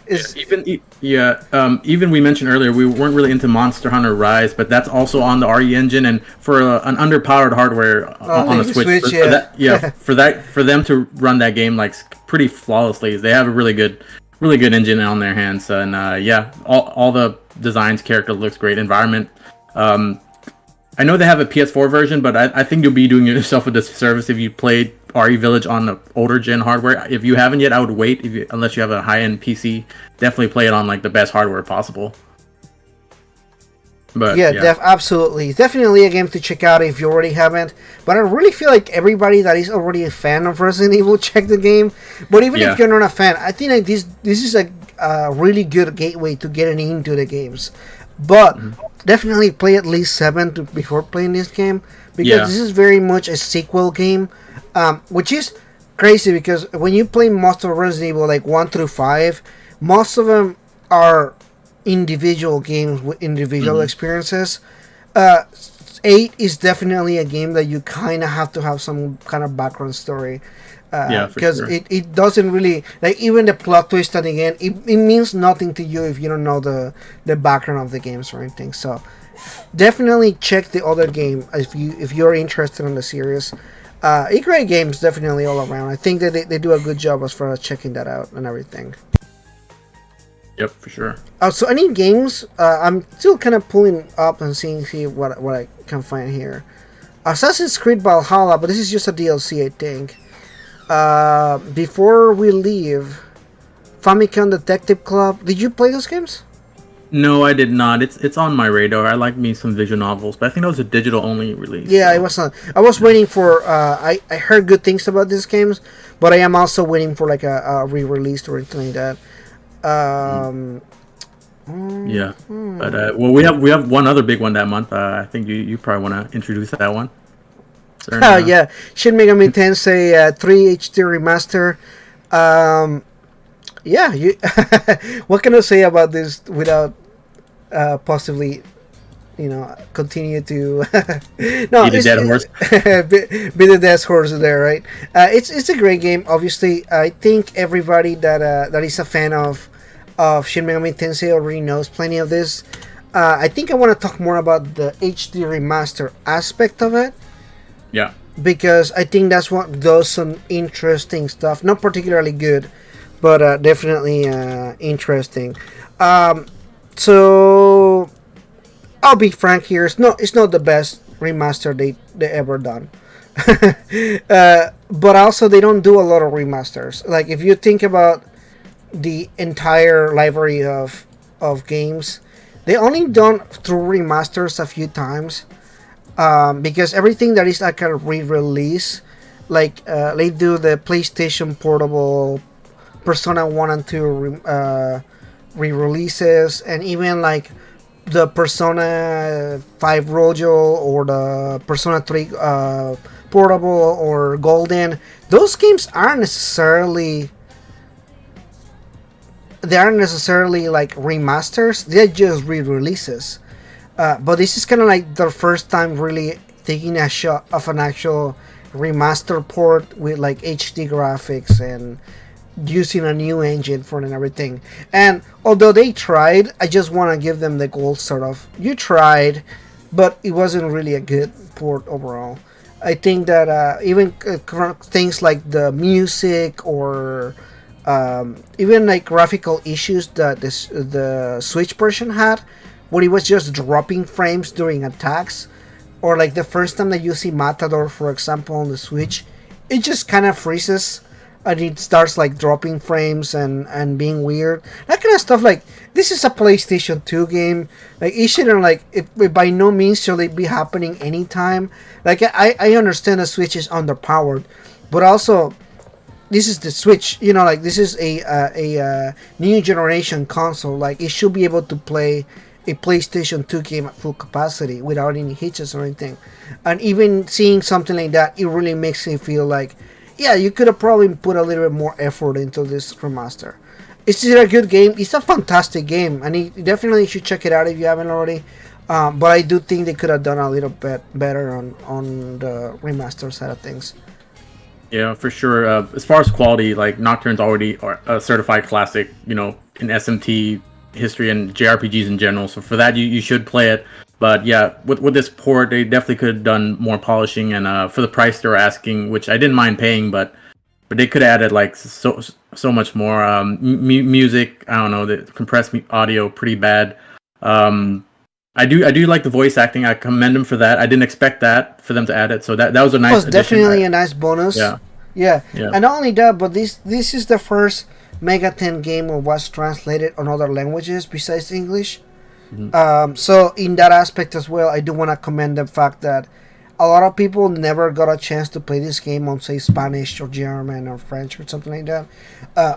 Is Even we mentioned earlier we weren't really into Monster Hunter Rise, but that's also on the RE engine, and for an underpowered hardware on the Switch, for them to run that game like pretty flawlessly, they have a really good engine on their hands, and all the designs, character looks great, environment. I know they have a PS4 version, but I think you'll be doing yourself a disservice if you played RE Village on the older gen hardware. If you haven't yet, I would wait. Unless you have a high end PC, definitely play it on like the best hardware possible. But absolutely, definitely a game to check out if you already haven't. But I really feel like everybody that is already a fan of Resident Evil check the game. But even if you're not a fan, I think like this is a really good gateway to getting into the games. But definitely play at least 7 before playing this game, because this is very much a sequel game, which is crazy because when you play most of Resident Evil like 1 through 5, most of them are individual games with individual experiences. 8 is definitely a game that you kind of have to have some kind of background story. Because it doesn't really, like, even the plot twist at the end, it means nothing to you if you don't know the background of the games or anything. So definitely check the other game if you're interested in the series. Great games definitely all around. I think that they do a good job as far as checking that out and everything. Yep, for sure. So any games, I'm still kind of pulling up and see what I can find here. Assassin's Creed Valhalla, but this is just a DLC, I think. Before we leave, Famicom Detective Club. Did you play those games? No, I did not. It's on my radar. I like me some visual novels, but I think that was a digital only release. Yeah, so. It was not. I was waiting for. I heard good things about these games, but I am also waiting for like a re-release or anything like that. But we have one other big one that month. I think you probably want to introduce that one. Shin Megami Tensei 3 HD remaster. What can I say about this without possibly, continue to be the dead horse. be the dead horse there, right? It's a great game. Obviously, I think everybody that is a fan of Shin Megami Tensei already knows plenty of this. I think I want to talk more about the HD remaster aspect of it. Yeah. Because I think that's what does some interesting stuff. Not particularly good, but definitely interesting. So I'll be frank here. It's not the best remaster they ever done. But also they don't do a lot of remasters. Like if you think about the entire library of games, they only done through remasters a few times. Because everything that is like a re-release, like they do the PlayStation Portable, Persona 1 and 2 re-releases, and even like the Persona 5 Royal or the Persona 3 Portable or Golden. Those games aren't necessarily like remasters. They're just re-releases. But this is kind of like their first time really taking a shot of an actual remaster port with like HD graphics and using a new engine for it and everything. And although they tried, I just want to give them the gold sort of. You tried, but it wasn't really a good port overall. I think that even things like the music or even like graphical issues that the Switch version had, where it was just dropping frames during attacks, or like the first time that you see Matador, for example, on the Switch, it just kind of freezes and it starts like dropping frames and being weird. That kind of stuff. Like, this is a PlayStation 2 game. Like, it shouldn't, like, by no means should it be happening anytime. Like, I understand the Switch is underpowered, but also this is the Switch. Like, this is a new generation console. Like, it should be able to play a PlayStation 2 game at full capacity without any hitches or anything. And even seeing something like that, it really makes me feel like yeah, you could have probably put a little bit more effort into this remaster. It's a good game. It's a fantastic game, and you definitely should check it out if you haven't already. But I do think they could have done a little bit better on the remaster side of things. Yeah, for sure. As far as quality, like Nocturne's already a certified classic, in SMT history and JRPGs in general. So for that, you should play it. But yeah, with this port, they definitely could have done more polishing, and for the price they're asking, which I didn't mind paying, but they could have added like so much more. Music, I don't know, the compressed audio pretty bad. I do like the voice acting. I commend them for that. I didn't expect that for them to add it, so that was a nice. It was definitely a nice bonus. Yeah. And not only that, but this is the first Megaten game that was translated on other languages besides English. Mm-hmm. So in that aspect as well, I do want to commend the fact that a lot of people never got a chance to play this game on, say, Spanish or German or French or something like that.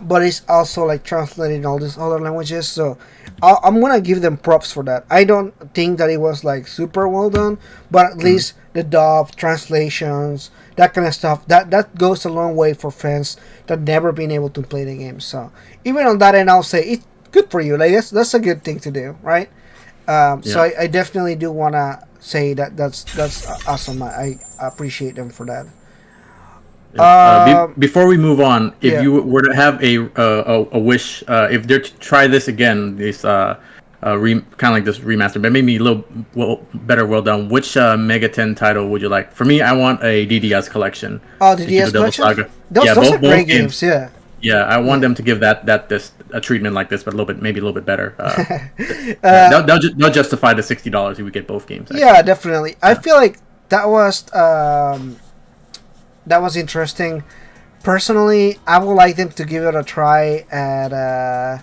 But it's also like translated in all these other languages. So I'm gonna give them props for that. I don't think that it was like super well done, but at least the dub, translations, that kind of stuff, that goes a long way for fans that never been able to play the game. So even on that end, I'll say it's good for you. Like that's a good thing to do, right? So I definitely do wanna say that's awesome. I appreciate them for that. Before we move on, if you were to have a wish, if they're to try this again, this kind of like this remaster, but maybe a little better, well done. Which Megaten title would you like? For me, I want a DDS collection. Oh, the DDS collection. Those are great games. Yeah. Yeah, I want them to give that a treatment like this, but maybe a little bit better. They'll justify the $60 if we get both games. Actually. Yeah, definitely. I feel like that was interesting. Personally, I would like them to give it a try at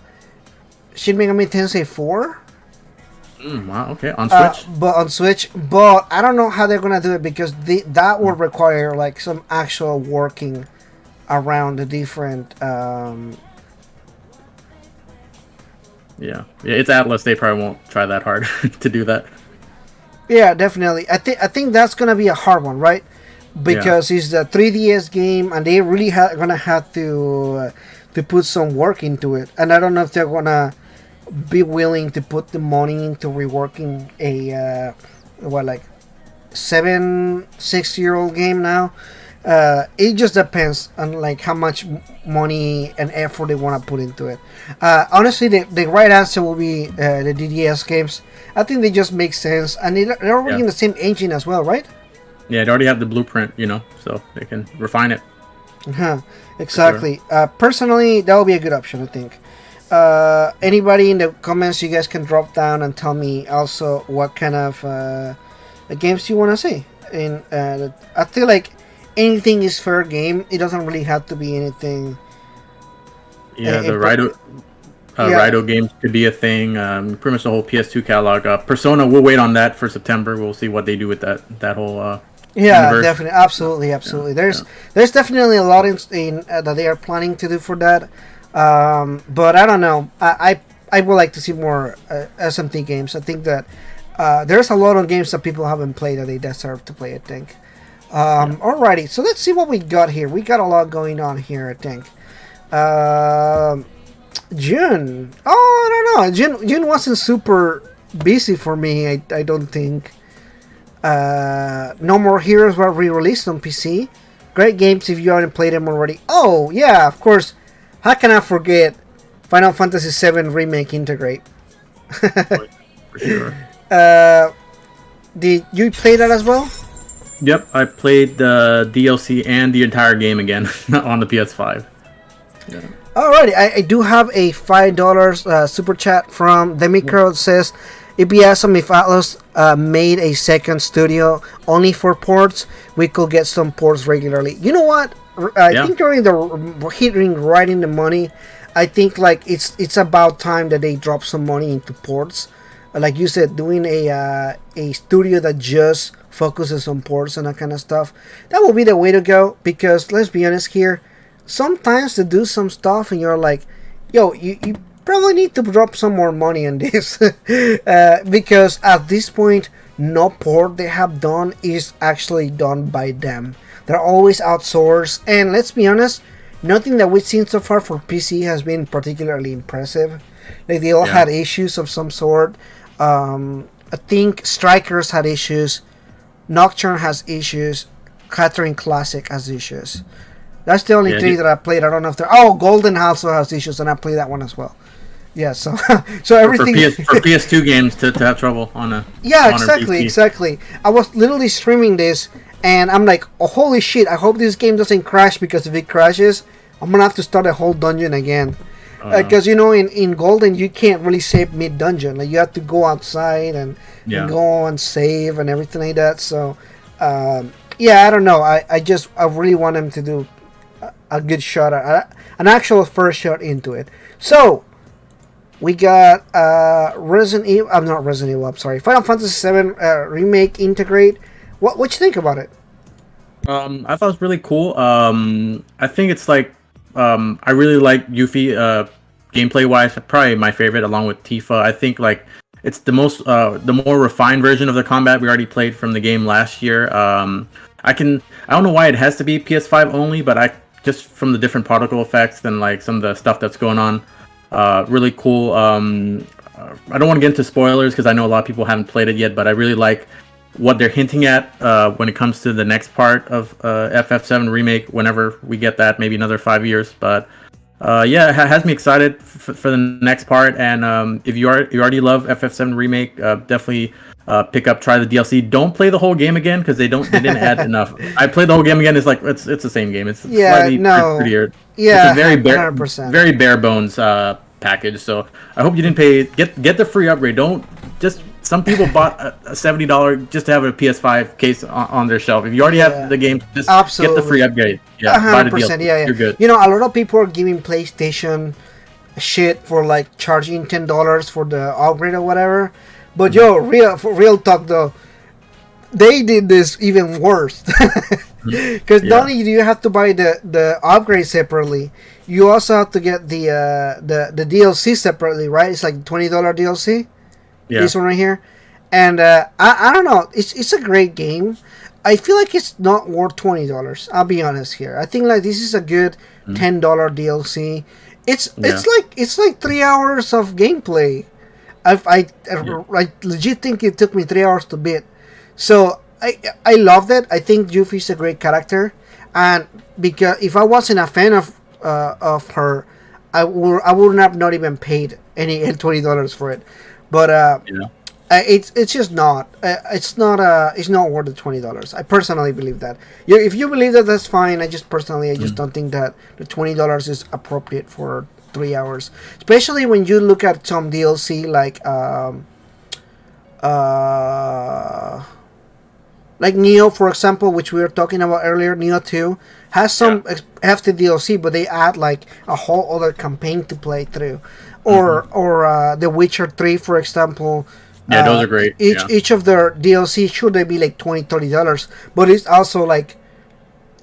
Shin Megami Tensei 4. Wow. Okay. On Switch. But I don't know how they're gonna do it because that would require like some actual working around the different it's Atlas. They probably won't try that hard to do that. Yeah, definitely. I think that's gonna be a hard one, right? Because it's the 3DS game, and they really gonna have to put some work into it. And I don't know if they're gonna be willing to put the money into reworking a 6-year-old game now. It just depends on like how much money and effort they want to put into it. Honestly, the right answer will be the DDS games. I think they just make sense, and they're already in the same engine as well, right? Yeah, they already have the blueprint, so they can refine it. Exactly. Sure. Personally, that would be a good option, I think. Anybody in the comments, you guys can drop down and tell me also what kind of games you want to see. And I feel like anything is fair game. It doesn't really have to be anything. Yeah, the Raito games could be a thing. Pretty much the whole PS2 catalog. Persona, we'll wait on that for September. We'll see what they do with that whole. Universe. Definitely, absolutely. There's definitely a lot in that they are planning to do for that. But I don't know. I would like to see more SMT games. I think that there's a lot of games that people haven't played that they deserve to play, I think. Alrighty, so let's see what we got here. We got a lot going on here, I think. June. Oh, I don't know. June wasn't super busy for me, I don't think. No More Heroes were re-released on PC. Great games if you haven't played them already. Oh, yeah, of course. How can I forget Final Fantasy VII Remake Integrate? For sure. Did you play that as well? Yep, I played the DLC and the entire game again on the PS5. Yeah. Alrighty, I do have a $5 super chat from Demicrowd. Says, it'd be awesome if Atlas made a second studio only for ports. We could get some ports regularly. You know what? I think during writing the money, I think like it's about time that they drop some money into ports. Like you said, doing a studio that just focuses on ports and that kind of stuff, that will be the way to go. Because let's be honest here, sometimes to do some stuff and you're like, yo, you probably need to drop some more money on this. Because at this point, no port they have done is actually done by them. They're always outsourced, and let's be honest, nothing that we've seen so far for PC has been particularly impressive. Like they all Yeah. had issues of some sort. I think Strikers had issues. Nocturne has issues. Catherine Classic has issues. That's the only Yeah, three that I played. I don't know if they're. Oh, Golden also has issues, and I played that one as well. Yeah, so so everything. For PS2 games to have trouble on a Yeah, modern exactly, PC. exactly. I was literally streaming this, and I'm like, oh, holy shit! I hope this game doesn't crash, because if it crashes, I'm gonna have to start a whole dungeon again. Because in Golden you can't really save mid dungeon. Like you have to go outside and go and save and everything like that. So yeah, I don't know. I really want him to do a good shot, an actual first shot into it. So we got Resident Evil. I'm not Resident Evil. I'm sorry. Final Fantasy VII remake integrate. What you think about it? I thought it was really cool. I think it's like I really like Yuffie gameplay wise. Probably my favorite, along with Tifa. I think like it's the more refined version of the combat we already played from the game last year. I don't know why it has to be PS5 only, but I just from the different particle effects and like some of the stuff that's going on, really cool. I don't want to get into spoilers because I know a lot of people haven't played it yet, but I really like what they're hinting at when it comes to the next part of FF7 remake. Whenever we get that, maybe another 5 years, but yeah, it has me excited for the next part. And if you already love FF7 remake, definitely pick up, try the DLC. Don't play the whole game again because they didn't add enough. I played the whole game again. It's like it's the same game. It's slightly prettier. Yeah, it's a very 100%. very bare bones package. So I hope you didn't pay. Get the free upgrade. Don't just. Some people bought a $70 just to have a PS5 case on their shelf. If you already have the game, just get the free upgrade. Yeah, buy the 100%. DLC. Yeah. You're good. You know, a lot of people are giving PlayStation shit for like charging $10 for the upgrade or whatever. But yo, real talk though, they did this even worse. Because not only do you have to buy the upgrade separately, you also have to get the DLC separately, right? It's like $20 DLC. Yeah. This one right here, and I don't know. It's a great game. I feel like it's not worth $20. I'll be honest here. I think like this is a good $10 DLC. It's like 3 hours of gameplay. I legit think it took me 3 hours to beat. So I loved it. I think Yuffie's a great character, and because if I wasn't a fan of her, I would have not even paid any $20 for it. But it's just not. It's not worth the $20. I personally believe that. If you believe that, that's fine. I just don't think that the $20 is appropriate for 3 hours, especially when you look at some DLC like Neo, for example, which we were talking about earlier. Neo 2 has some hefty DLC, but they add like a whole other campaign to play through. Or The Witcher 3, for example. Yeah, those are great. Each of their DLC should they be like $20, but it's also like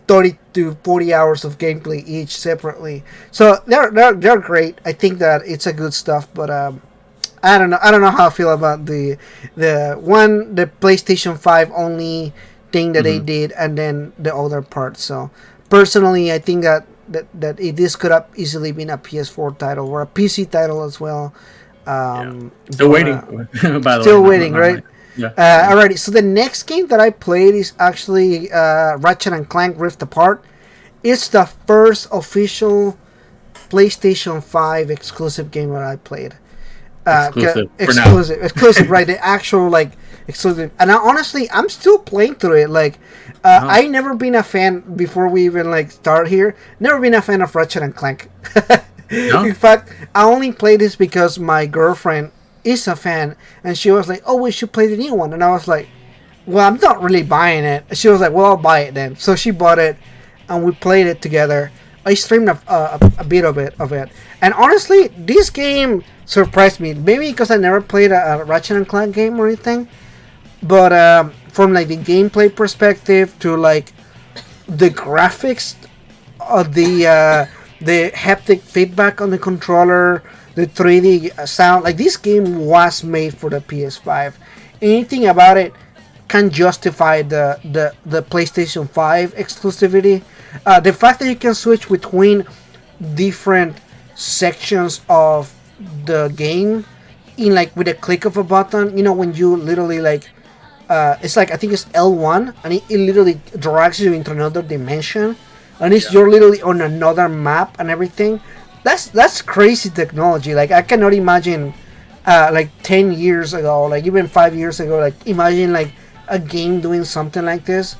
30 to 40 hours of gameplay each separately. So they're great. I think that it's a good stuff, but I don't know how I feel about the PlayStation 5 only thing that they did, and then the other part. So personally, I think that this could have easily been a PS4 title or a PC title as well. Still waiting. By the still way, waiting, right? Yeah. Alrighty. So the next game that I played is actually Ratchet and Clank Rift Apart. It's the first official PlayStation 5 exclusive game that I played. Exclusive, right? The actual like exclusive. And honestly, I'm still playing through it. Like, I never been a fan before we even like start here. Never been a fan of Ratchet and Clank. No? In fact, I only played this because my girlfriend is a fan, and she was like, "Oh, we should play the new one." And I was like, "Well, I'm not really buying it." She was like, "Well, I'll buy it then." So she bought it, and we played it together. I streamed a bit of it, and honestly, this game surprised me. Maybe because I never played a Ratchet and Clank game or anything, but from like the gameplay perspective to like the graphics of the haptic feedback on the controller, the 3D sound, like this game was made for the PS5. Anything about it can justify the PlayStation 5 exclusivity. The fact that you can switch between different sections of the game in like with a click of a button. You know, when you literally like it's like I think it's L1 and it literally drags you into another dimension, and it's you're literally on another map and everything. That's crazy technology. Like I cannot imagine like 10 years ago, like even 5 years ago, like imagine like a game doing something like this.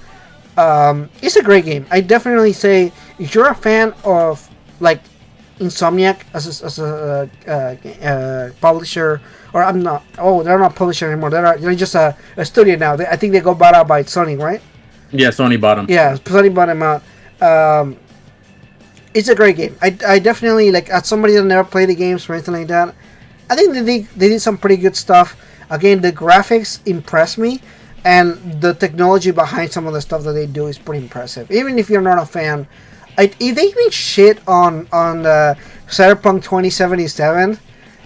It's a great game. I definitely say if you're a fan of like Insomniac as a publisher, or I'm not. Oh, they're not publisher anymore. They're just a studio now. I think they got bought out by Sony, right? Yeah, Sony bought them. Yeah, Sony bought them out. It's a great game. I definitely like as somebody that never played the games or anything like that. I think they did some pretty good stuff. Again, the graphics impress me, and the technology behind some of the stuff that they do is pretty impressive. Even if you're not a fan, if they even shit on Cyberpunk 2077,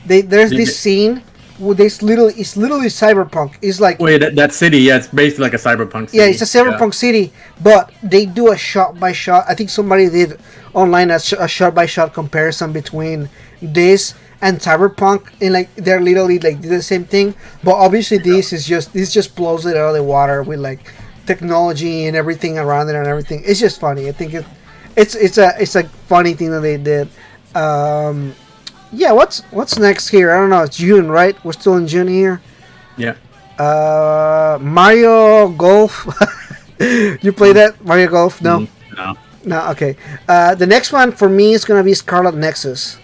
there's this scene where it's literally Cyberpunk. It's like that city, yeah, it's basically like a Cyberpunk city. Yeah, it's a Cyberpunk city, but they do a shot by shot. I think somebody did online a shot by shot comparison between this and Cyberpunk, and like they're literally like the same thing. But obviously, this just blows it out of the water with like technology and everything around it and everything. It's just funny. I think it's a funny thing that they did. Yeah, what's next here? I don't know. It's June, right? We're still in June here. Yeah. Mario Golf. You play that Mario Golf? No. No. Okay. The next one for me is gonna be Scarlet Nexus.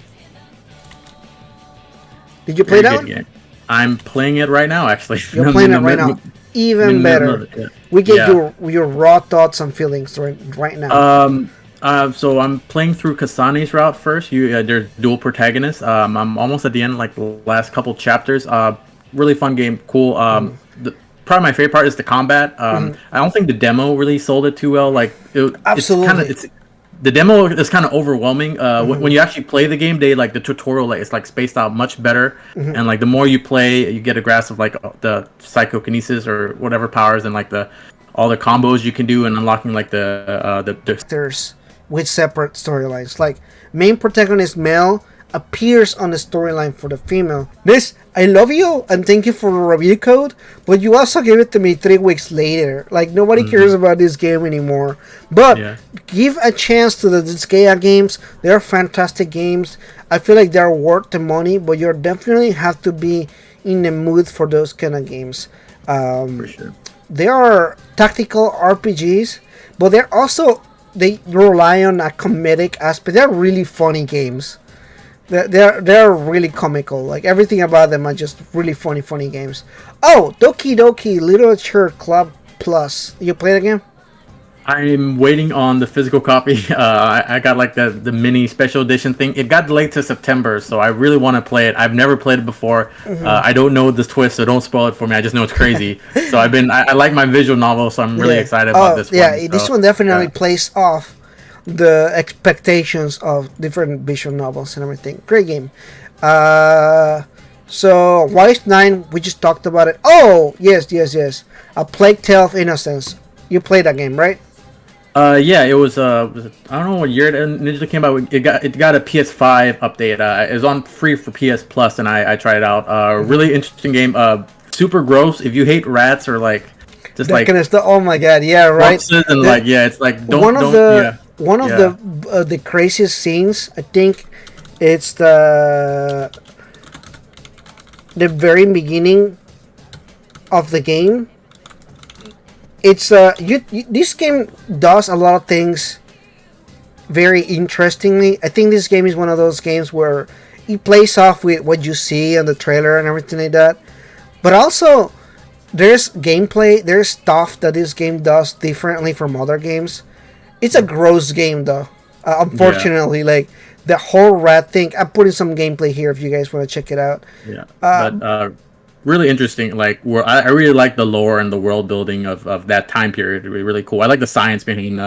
Did you play that one? Game. I'm playing it right now, actually. You're playing it right now. Even better. We get your raw thoughts and feelings right now. So I'm playing through Kasani's route first. There's dual protagonists. I'm almost at the end, like the last couple chapters. Really fun game, cool. Probably my favorite part is the combat. I don't think the demo really sold it too well. Like absolutely, the demo is kind of overwhelming. When you actually play the game, the tutorial it's like spaced out much better, and like the more you play, you get a grasp of like the psychokinesis or whatever powers and like all the combos you can do and unlocking like the with separate storylines. Like main protagonist male appears on the storyline for the female. This, I love you and thank you for the review code, but you also gave it to me 3 weeks later. Like nobody cares about this game anymore. But give a chance to the Disgaea games. They're fantastic games. I feel like they're worth the money, but you definitely have to be in the mood for those kind of games. For sure. They are tactical RPGs, but they rely on a comedic aspect. They're really funny games. They're really comical. Like everything about them are just really funny games. Oh, Doki Doki Literature Club Plus. You play the game? I'm waiting on the physical copy. I got like the mini special edition thing. It got delayed to September, so I really want to play it. I've never played it before. I don't know this twist, so don't spoil it for me. I just know it's crazy. So I like my visual novel, so I'm really excited about this one. Yeah, this one definitely plays off the expectations of different visual novels and everything. Great game. So Wise 9, we just talked about it. Oh, yes. A Plague Tale of Innocence. You played that game, right? Yeah, it was I don't know what year it initially came out. It got a PS5 update. It was on free for PS Plus, and I tried it out. Really interesting game. Super gross. If you hate rats or like just that like kind of stuff. Oh my god, yeah, right. And it's like one of the craziest scenes. I think it's the very beginning of the game. It's this game does a lot of things very interestingly. I think this game is one of those games where it plays off with what you see on the trailer and everything like that. But also, there's gameplay, there's stuff that this game does differently from other games. It's a gross game though. Unfortunately, like the whole rat thing. I'm putting some gameplay here if you guys want to check it out. Yeah, but really interesting. Like I really like the lore and the world building of that time period. Really cool. I like the science behind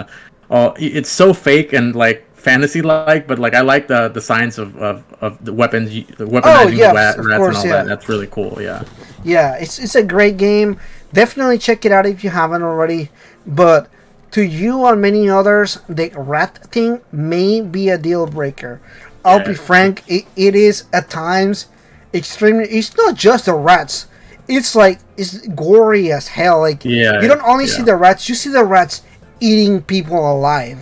it's so fake and like fantasy like, but like I like the science of the weapons, weaponizing the rats and all that. That's really cool. Yeah. Yeah, it's a great game. Definitely check it out if you haven't already. But to you and many others, the rat thing may be a deal breaker. I'll be Yeah. frank, it is at times extremely. It's not just the rats. It's like it's gory as hell. Like Yeah. you don't only see Yeah. the rats, you see the rats eating people alive.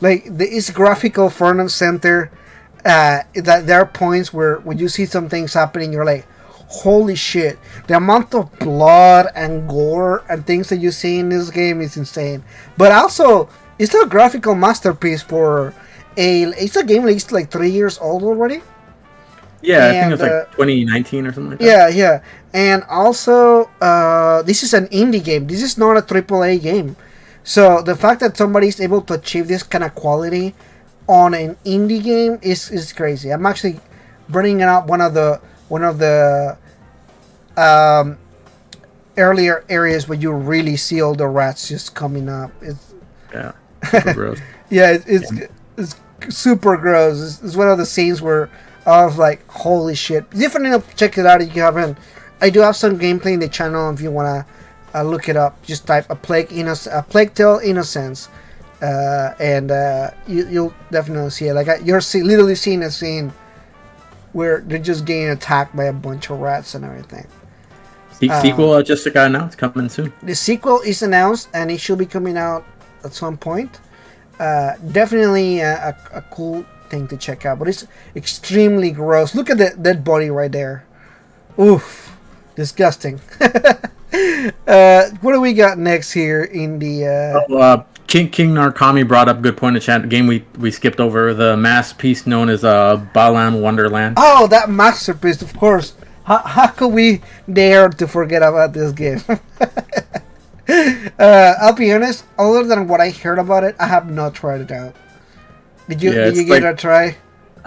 Like it's graphical front and center. That there are points where when you see some things happening, you're like, "Holy shit!" The amount of blood and gore and things that you see in this game is insane. But also, it's a graphical masterpiece for a. It's a game that's like 3 years old already. Yeah, I think And it's like 2019 or something like that. yeah, yeah, and also, this is an indie game. This is not a AAA game. So the fact that somebody is able to achieve this kind of quality on an indie game is crazy. I'm actually bringing up one of the um, earlier areas where you really see all the rats just coming up. It's Yeah. Super gross. yeah, it's super gross. It's one of the scenes where I was like, holy shit. Definitely check it out if you haven't. I do have some gameplay in the channel if you wanna look it up. Just type a Plague Tale Innocence, and you'll definitely see it. Like you're literally seeing a scene where they're just getting attacked by a bunch of rats and everything. Sequel just got announced, coming soon. The sequel is announced and it should be coming out at some point. Definitely a cool thing to check out, but it's extremely gross. Look at that dead body right there. Oof, disgusting. What do we got next here in the? King Narkami brought up good point in chat. Game we skipped over, the masterpiece known as Balan Wonderland. Oh, that masterpiece! Of course. How could we dare to forget about this game? I'll be honest. Other than what I heard about it, I have not tried it out. Did you? Yeah, Did you it's give like- it a try?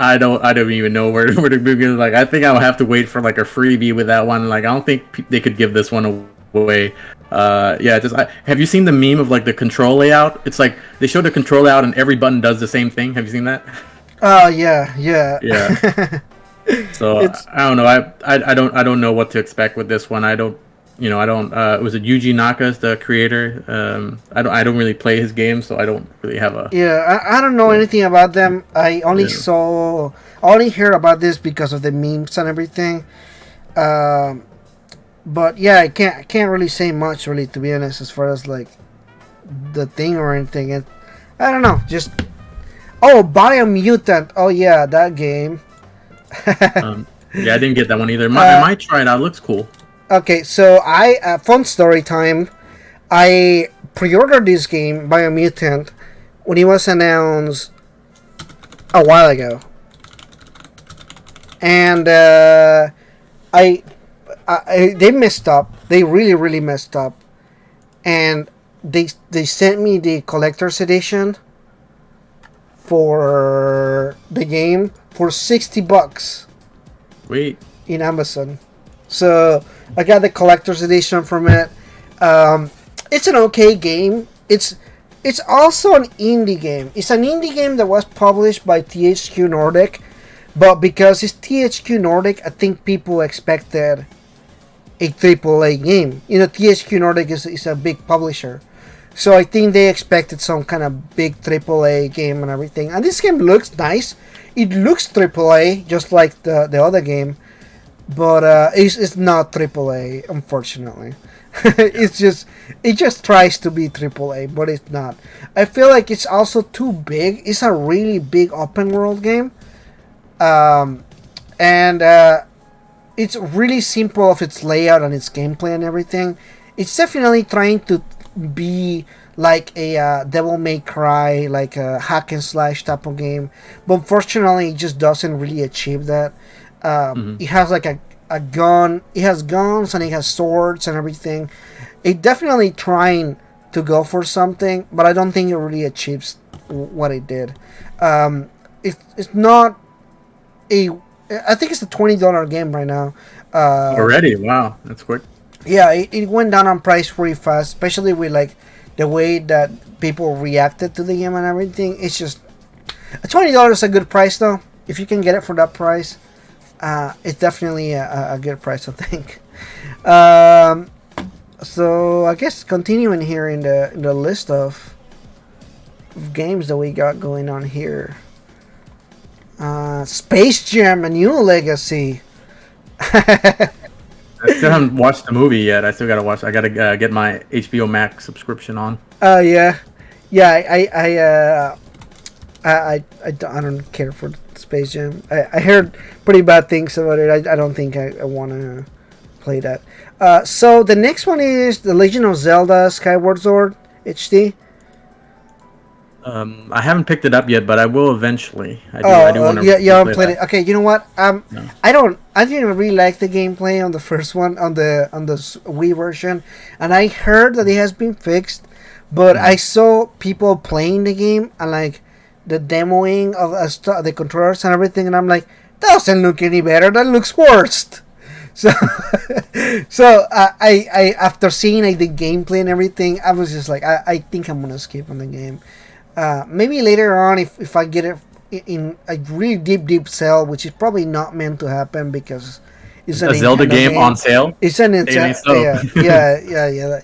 I don't even know where to begin. Like, I think I'll have to wait for like a freebie with that one. Like, I don't think they could give this one away. Yeah, have you seen the meme of like the control layout? It's like they show the control layout and every button does the same thing. Have you seen that? Oh yeah, yeah. Yeah. So It's- I don't know. I don't know what to expect with this one. I don't. Was it Yuji Naka's the creator? I don't really play his games, so I don't really have a. Yeah, I don't know anything about them. I only Yeah. only heard about this because of the memes and everything. But yeah, I can't really say much, really, to be honest, as far as like the thing or anything. I don't know. Just Biomutant. Oh yeah, that game. Yeah, I didn't get that one either. I might try it out. It looks cool. Okay, so fun story time. I pre-ordered this game, Biomutant, when it was announced a while ago, and they messed up. They really messed up, and they sent me the collector's edition for the game for $60 Wait. in Amazon. So I got the collector's edition from it. It's an okay game. It's also an indie game. It's an indie game that was published by THQ Nordic, but because it's THQ Nordic, I think people expected a AAA game. You know, THQ Nordic is a big publisher, so I think they expected some kind of big AAA game and everything. And this game looks nice. It looks AAA, just like the other game. But it's not AAA, unfortunately. It just tries to be AAA, but it's not. I feel like it's also too big. It's a really big open world game, and it's really simple of its layout and its gameplay and everything. It's definitely trying to be like a Devil May Cry, like a hack and slash type of game, but unfortunately, it just doesn't really achieve that. It has like a gun. It has guns and it has swords and everything. It definitely trying to go for something, but I don't think it really achieves what it did. It's not a. I think it's a $20 game right now. Already? Wow, that's quick. Yeah, it went down on price pretty fast, especially with like the way that people reacted to the game and everything. It's just $20 is a good price though. If you can get it for that price. It's definitely a good price, I think. So I guess continuing here in the list of games that we got going on here. Space Jam: A New Legacy. I still haven't watched the movie yet. I still gotta watch. I gotta get my HBO Max subscription on. Oh yeah, yeah. I don't care for Space Jam. I heard pretty bad things about it. I don't think I want to play that. So the next one is The Legend of Zelda: Skyward Sword HD. I haven't picked it up yet, but I will eventually. Oh, I do want to. yeah, you haven't played it. Okay, you know what? No. I didn't really like the gameplay on the first one on the Wii version, and I heard that it has been fixed, but I saw people playing the game and like the demoing of the controllers and everything, and I'm like, that doesn't look any better. That looks worse. So, I after seeing like the gameplay and everything, I was just like, I think I'm gonna skip on the game. Maybe later on, if I get it in a really deep sale, which is probably not meant to happen because it's a Zelda game on sale. It's an Nintendo. Yeah.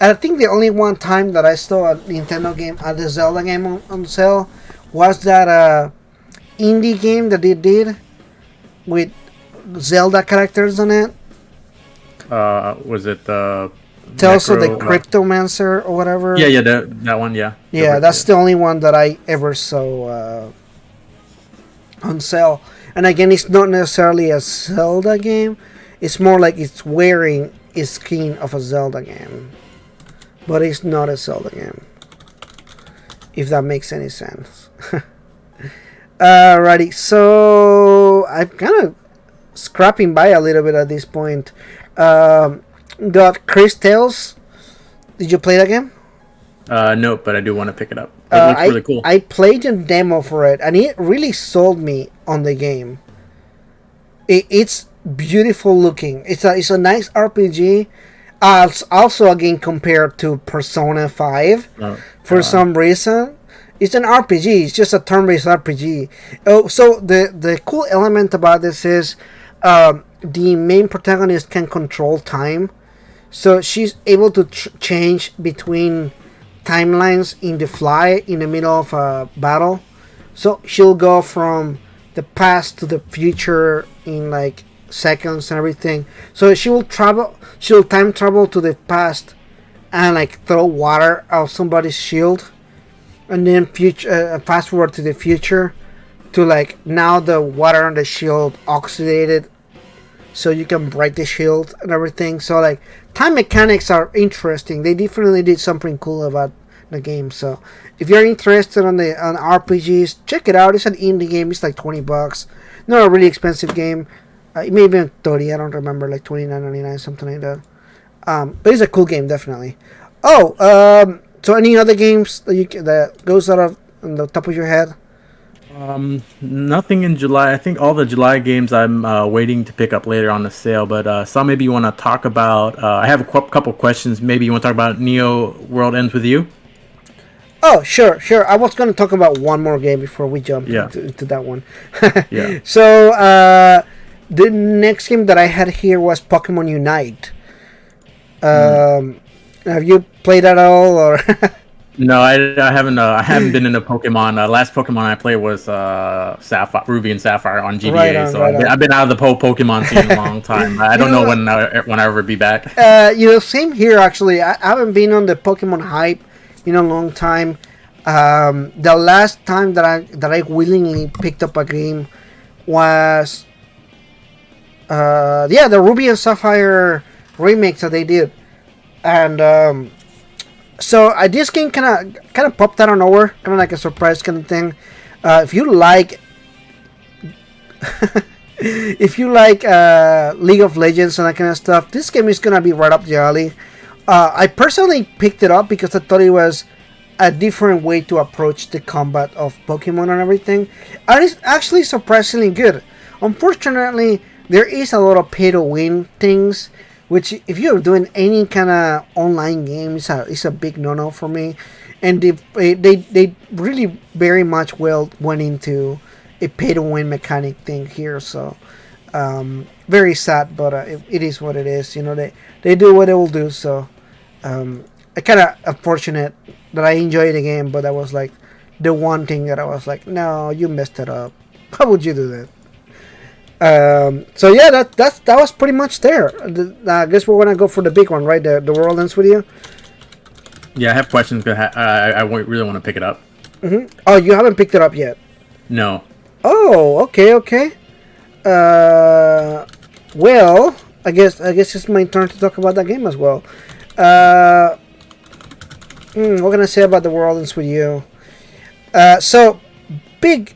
I think the only one time that I saw a Nintendo game, the Zelda game on sale, was that indie game that they did with Zelda characters on it. Was it the Tales of the Cryptomancer or whatever? Yeah, that one, yeah. Yeah, that's the only one that I ever saw on sale. And again, it's not necessarily a Zelda game. It's more like it's wearing a skin of a Zelda game. But it's not a Zelda game. If that makes any sense. Alrighty, so I'm kind of scrapping by a little bit at this point. Got Chris Tales. Did you play that game? No, but I do want to pick it up. It looks really cool. I played a demo for it, and it really sold me on the game. It's beautiful looking. It's a nice RPG. It's also again compared to Persona 5 for some reason. It's an RPG. It's just a turn-based RPG. Oh, so the cool element about this is the main protagonist can control time. So she's able to change between timelines in the fly in the middle of a battle. So she'll go from the past to the future in like seconds and everything. So she'll time travel to the past and like throw water out somebody's shield, and then fast forward to the future to like now the water on the shield oxidated, so you can break the shield and everything. So like time mechanics are interesting. They definitely did something cool about the game. So if you're interested on RPGs, check it out. It's an indie game. It's like $20. Not a really expensive game. It may have been 30. I don't remember. Like $29.99, something like that. But it's a cool game, definitely. So any other games that goes out of on the top of your head? Nothing in July. I think all the July games I'm waiting to pick up later on the sale. But some maybe you want to talk about. I have a couple questions. Maybe you want to talk about Neo World Ends With You. Oh, sure. I was going to talk about one more game before we jump into that one. Yeah. So the next game that I had here was Pokemon Unite. Have you played that at all, or? No, I haven't. I haven't been into Pokemon. Last Pokemon I played was Ruby and Sapphire on GBA. I've been out of the Pokemon scene a long time. I don't know when I'll ever be back. Same here actually. I haven't been on the Pokemon hype in a long time. The last time that I willingly picked up a game was the Ruby and Sapphire remix that they did, and so this game kind of popped out of nowhere, kind of like a surprise kind of thing. If you like League of Legends and that kind of stuff, this game is gonna be right up the alley. I personally picked it up because I thought it was a different way to approach the combat of Pokemon and everything, and it's actually surprisingly good. Unfortunately, there is a lot of pay-to-win things, which if you're doing any kind of online game, it's a big no-no for me. And they really very much went into a pay-to-win mechanic thing here. So Very sad, but it is what it is. They do what they will do. So I kind of unfortunate that I enjoyed the game, but that was like the one thing that I was like, no, you messed it up. How would you do that? So yeah, that was pretty much there. I guess we're gonna go for the big one, right? The world ends with you. Yeah, I have questions, but I really want to pick it up. Oh, you haven't picked it up yet. No. Oh, okay. Well, I guess it's my turn to talk about that game as well. What can I say about the world ends with you? So big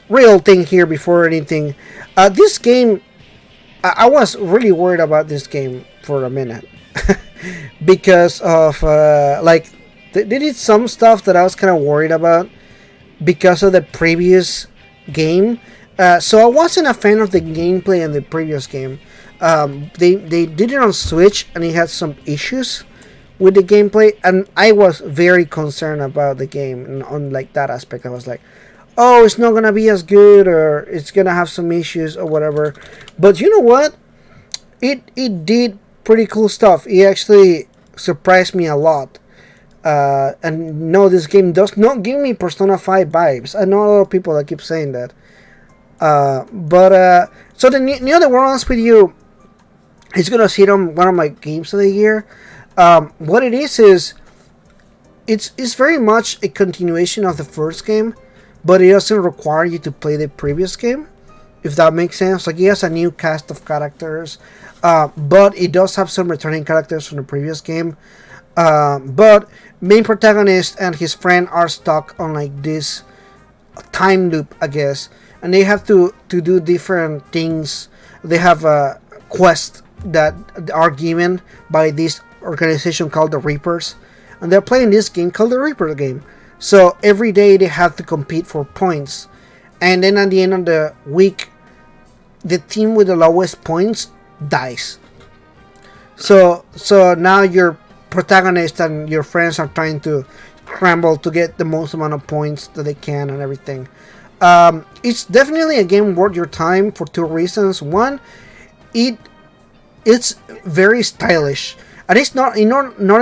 real thing here before anything. This game, I was really worried about this game for a minute because of like they did some stuff that I was kind of worried about because of the previous game. So I wasn't a fan of the gameplay in the previous game. They did it on Switch and it had some issues with the gameplay, and I was very concerned about the game and on like that aspect. I was like, oh, it's not gonna be as good, or it's gonna have some issues or whatever. But you know what? It did pretty cool stuff. It actually surprised me a lot. And no, this game does not give me Persona 5 vibes. I know a lot of people that keep saying that. But so the Near the World with you is gonna sit on one of my games of the year. What it is it's very much a continuation of the first game, but it doesn't require you to play the previous game, if that makes sense. Like, it has a new cast of characters, but it does have some returning characters from the previous game. But main protagonist and his friend are stuck on like this time loop, I guess, and they have to do different things. They have a quest that are given by this organization called the Reapers, and they're playing this game called the Reaper game. So every day they have to compete for points, and then at the end of the week, the team with the lowest points dies. So now your protagonist and your friends are trying to scramble to get the most amount of points that they can and everything. It's definitely a game worth your time for two reasons. One, it's very stylish, and it's not in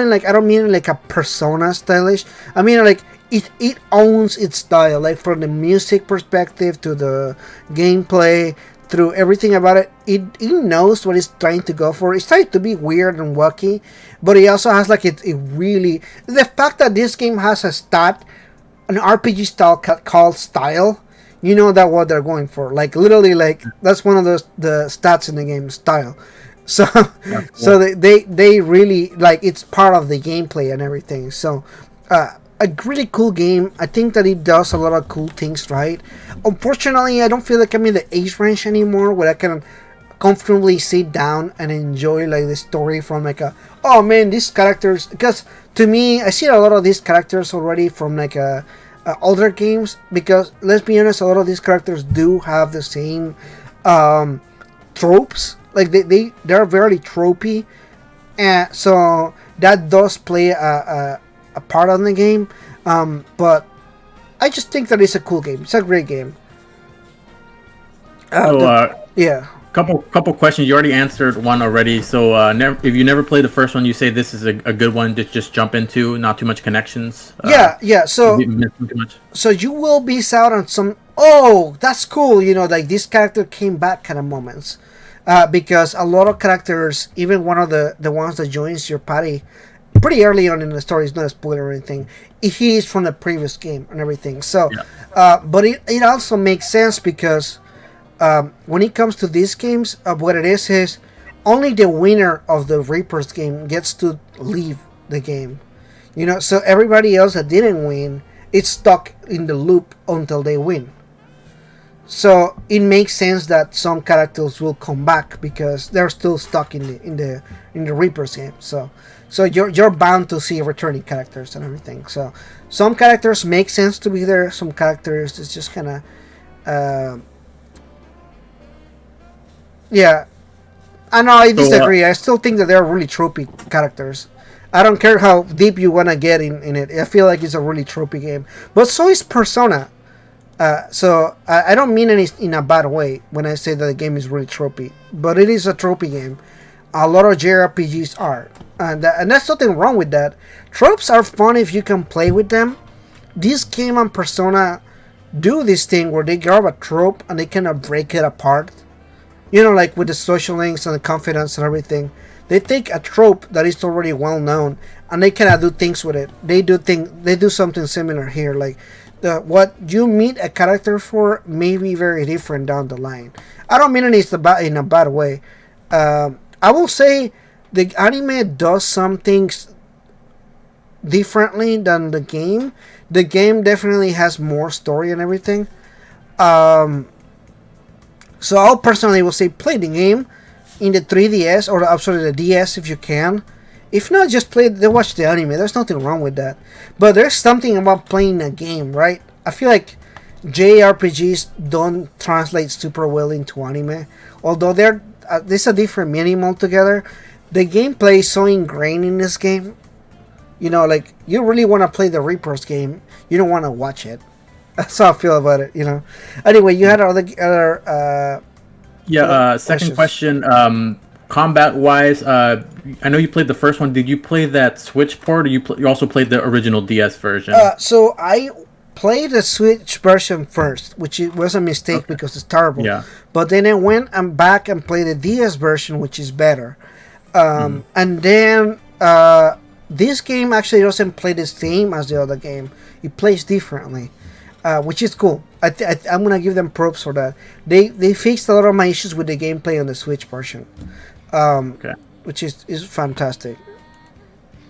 like, I don't mean like a Persona stylish. I mean like it owns its style, like from the music perspective to the gameplay, through everything about it. It knows what it's trying to go for. It's trying to be weird and wacky, but it also has like it really, the fact that this game has an RPG style called style. You know that what they're going for. Like literally, like that's one of the stats in the game, style. So yeah, so they really like, it's part of the gameplay and everything. So a really cool game. I think that it does a lot of cool things right. Unfortunately, I don't feel like I'm in the age range anymore where I can comfortably sit down and enjoy like the story from like oh man, these characters, because to me I see a lot of these characters already from like older games, because let's be honest, a lot of these characters do have the same tropes. Like they're very tropey, and so that does play a part on the game. But I just think that it's a cool game. It's a great game. Yeah. Couple questions. You already answered one already. So if you never played the first one, you say this is a good one to just jump into. Not too much connections. Yeah. So you will miss out on some. Oh, that's cool. You know, like this character came back kind of moments. Because a lot of characters, even one of the ones that joins your party pretty early on in the story, is not a spoiler or anything, he is from the previous game and everything. So, yeah. But it also makes sense because when it comes to these games, what it is only the winner of the Reapers game gets to leave the game. You know, so everybody else that didn't win is stuck in the loop until they win. So it makes sense that some characters will come back because they're still stuck in the Reapers game. So you're bound to see returning characters and everything. So some characters make sense to be there. Some characters it's just kind of yeah. I know I disagree. I still think that they're really tropey characters. I don't care how deep you want to get in it. I feel like it's a really tropey game. But so is Persona. So I don't mean any in a bad way when I say that the game is really tropey, but it is a tropey game. A lot of JRPGs are, and that's nothing wrong with that. Tropes are fun if you can play with them. This game and Persona do this thing where they grab a trope and they kind of break it apart. You know, like with the social links and the confidence and everything. They take a trope that is already well known and they kind of do things with it. They do something similar here. Like what you meet a character for may be very different down the line. I don't mean it in a bad way. I will say the anime does some things differently than the game. The game definitely has more story and everything. Um, so I personally will say play the game in the 3DS or absolutely the DS if you can. If not, just watch the anime. There's nothing wrong with that. But there's something about playing a game, right? I feel like JRPGs don't translate super well into anime, although there's a different meaning altogether. The gameplay is so ingrained in this game. You know, like you really want to play the Reaper's game. You don't want to watch it. That's how I feel about it. You know. Anyway, you had other. Second question. Combat wise, I know you played the first one. Did you play that Switch port, or you also played the original DS version? So I played the Switch version first, which was a mistake because it's terrible. Yeah. But then I went and back and played the DS version, which is better. And then this game actually doesn't play the same as the other game. It plays differently, which is cool. I'm gonna give them props for that. They fixed a lot of my issues with the gameplay on the Switch version, which is fantastic.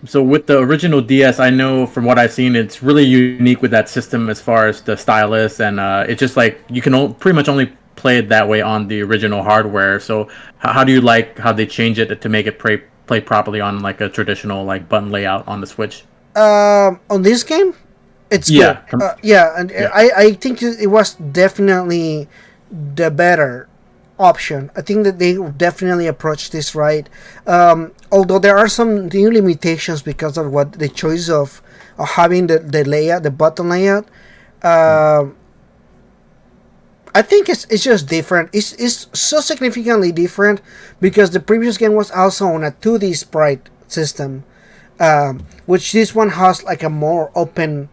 So with the original DS, I know from what I've seen, it's really unique with that system as far as the stylus, and it's just like you can pretty much only play it that way on the original hardware. So how do you like how they change it to make it play properly on like a traditional like button layout on the Switch? On this game, it's good. I think it was definitely the better option. I think that they definitely approached this right. Although there are some new limitations because of what the choice of having the layout, the button layout. I think it's just different. It's so significantly different because the previous game was also on a 2D sprite system, which this one has like a more open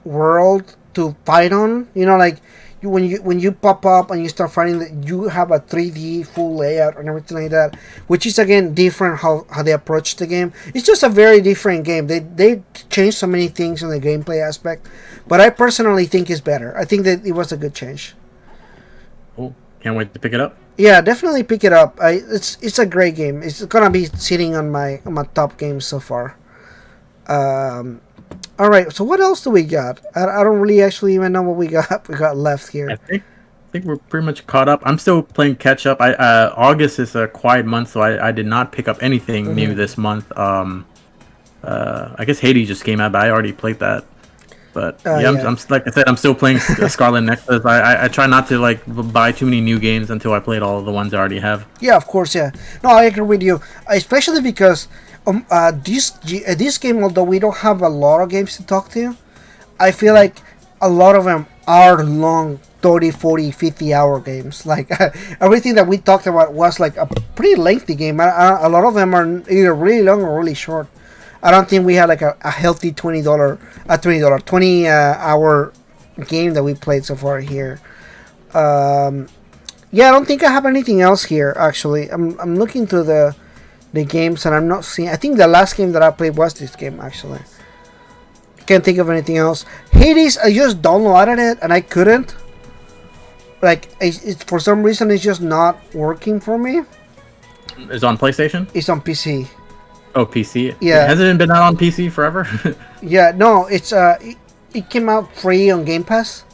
world to fight on. You know, like when you pop up and you start fighting, you have a 3D full layout and everything like that, which is again different how they approach the game. It's just a very different game. They changed so many things in the gameplay aspect, but I personally think it's better. I think that it was a good change. Cool. Can't wait to pick it up. Yeah, definitely pick it up. It's a great game. It's gonna be sitting on my top games so far. All right. So what else do we got? I don't really actually even know what we got left here. I think we're pretty much caught up. I'm still playing catch up. August is a quiet month, so I did not pick up anything new this month. I guess Hades just came out, but I already played that. But I'm like I said, I'm still playing Scarlet Nexus. I try not to like buy too many new games until I played all of the ones I already have. Yeah, of course. Yeah. No, I agree with you, especially because this game, although we don't have a lot of games to talk to, I feel like a lot of them are long 30, 40, 50 hour games. Like everything that we talked about was like a pretty lengthy game. A lot of them are either really long or really short. I don't think we had like a healthy $20 hour game that we played so far here. I don't think I have anything else here actually. I'm looking through the games and I'm not seeing. I think the last game that I played was this game actually. Can't think of anything else. Hades, I just downloaded it and I couldn't. Like it's for some reason it's just not working for me. It's on PlayStation? It's on PC. Oh, PC. Yeah. Hasn't it been out on PC forever? Yeah, no, it's it came out free on Game Pass.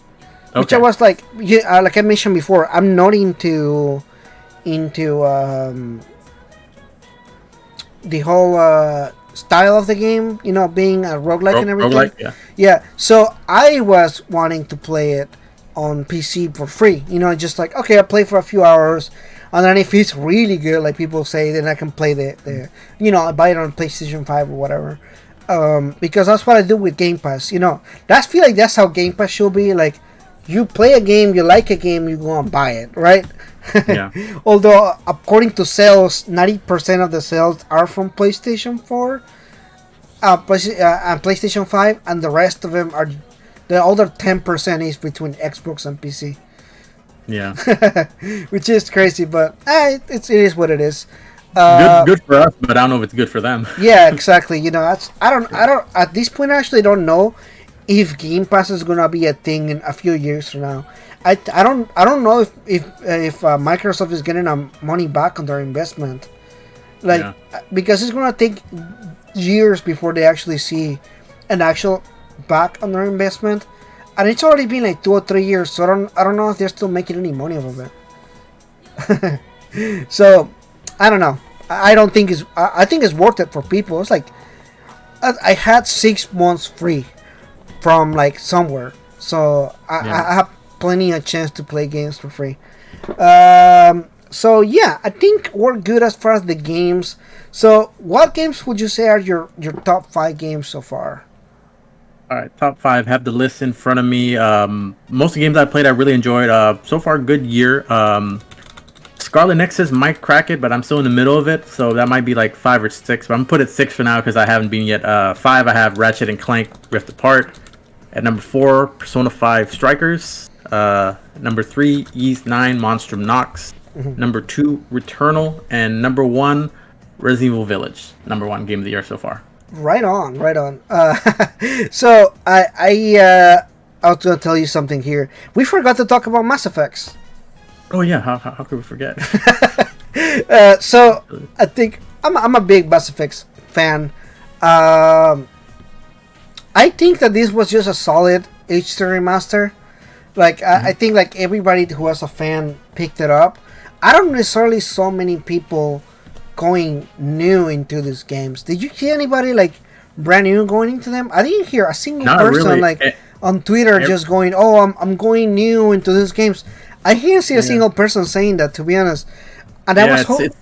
Okay. Which I was like, like I mentioned before, I'm not into the whole style of the game, you know, being a roguelike and everything. Roguelike, yeah. Yeah, so I was wanting to play it on PC for free. You know, just like, okay, I'll play for a few hours, and then if it's really good, like people say, then I can play the you know, I buy it on PlayStation 5 or whatever. Because that's what I do with Game Pass. You know, I feel like that's how Game Pass should be. Like, you play a game, you like a game, you go and buy it, right? Yeah. Although, according to sales, 90% of the sales are from PlayStation 4 and PlayStation 5, and the rest of them are the other 10% is between Xbox and PC, Yeah. which is crazy, but it is what it is. Good for us, but I don't know if it's good for them. Yeah, exactly. You know, I don't at this point I actually don't know if Game Pass is gonna be a thing in a few years from now. I don't know if Microsoft is getting money back on their investment, like because it's gonna take years before they actually see an actual back on their investment, and it's already been like 2 or 3 years. So I don't know if they're still making any money off of it. So I don't know. I don't think it's. I think it's worth it for people. It's like I had 6 months free from like somewhere, so I have plenty of chance to play games for free. So yeah, I think we're good as far as the games. So what games would you say are your top 5 games so far? All right, top 5. Have the list in front of me. Most of the games I played, I really enjoyed. So far, good year. Scarlet Nexus might crack it, but I'm still in the middle of it, so that might be like 5 or 6. But I'm gonna put it 6 for now because I haven't been yet. 5, I have Ratchet and Clank Rift Apart. At number 4, Persona 5 Strikers. Number 3, Ys 9 Monstrum Nox. Number 2, Returnal, and number 1, Resident Evil Village. Number 1 game of the year so far. Right on, right on. So I was gonna tell you something here. We forgot to talk about Mass Effects. Oh yeah, how could we forget? So I think I'm a big Mass Effects fan. I think that this was just a solid HD remaster. Like I think like everybody who was a fan picked it up. I don't necessarily saw many people going new into these games. Did you see anybody like brand new going into them? I didn't hear a single person really. like on Twitter just going, "Oh, I'm going new into these games." I didn't see a single person saying that, to be honest. And I was hoping.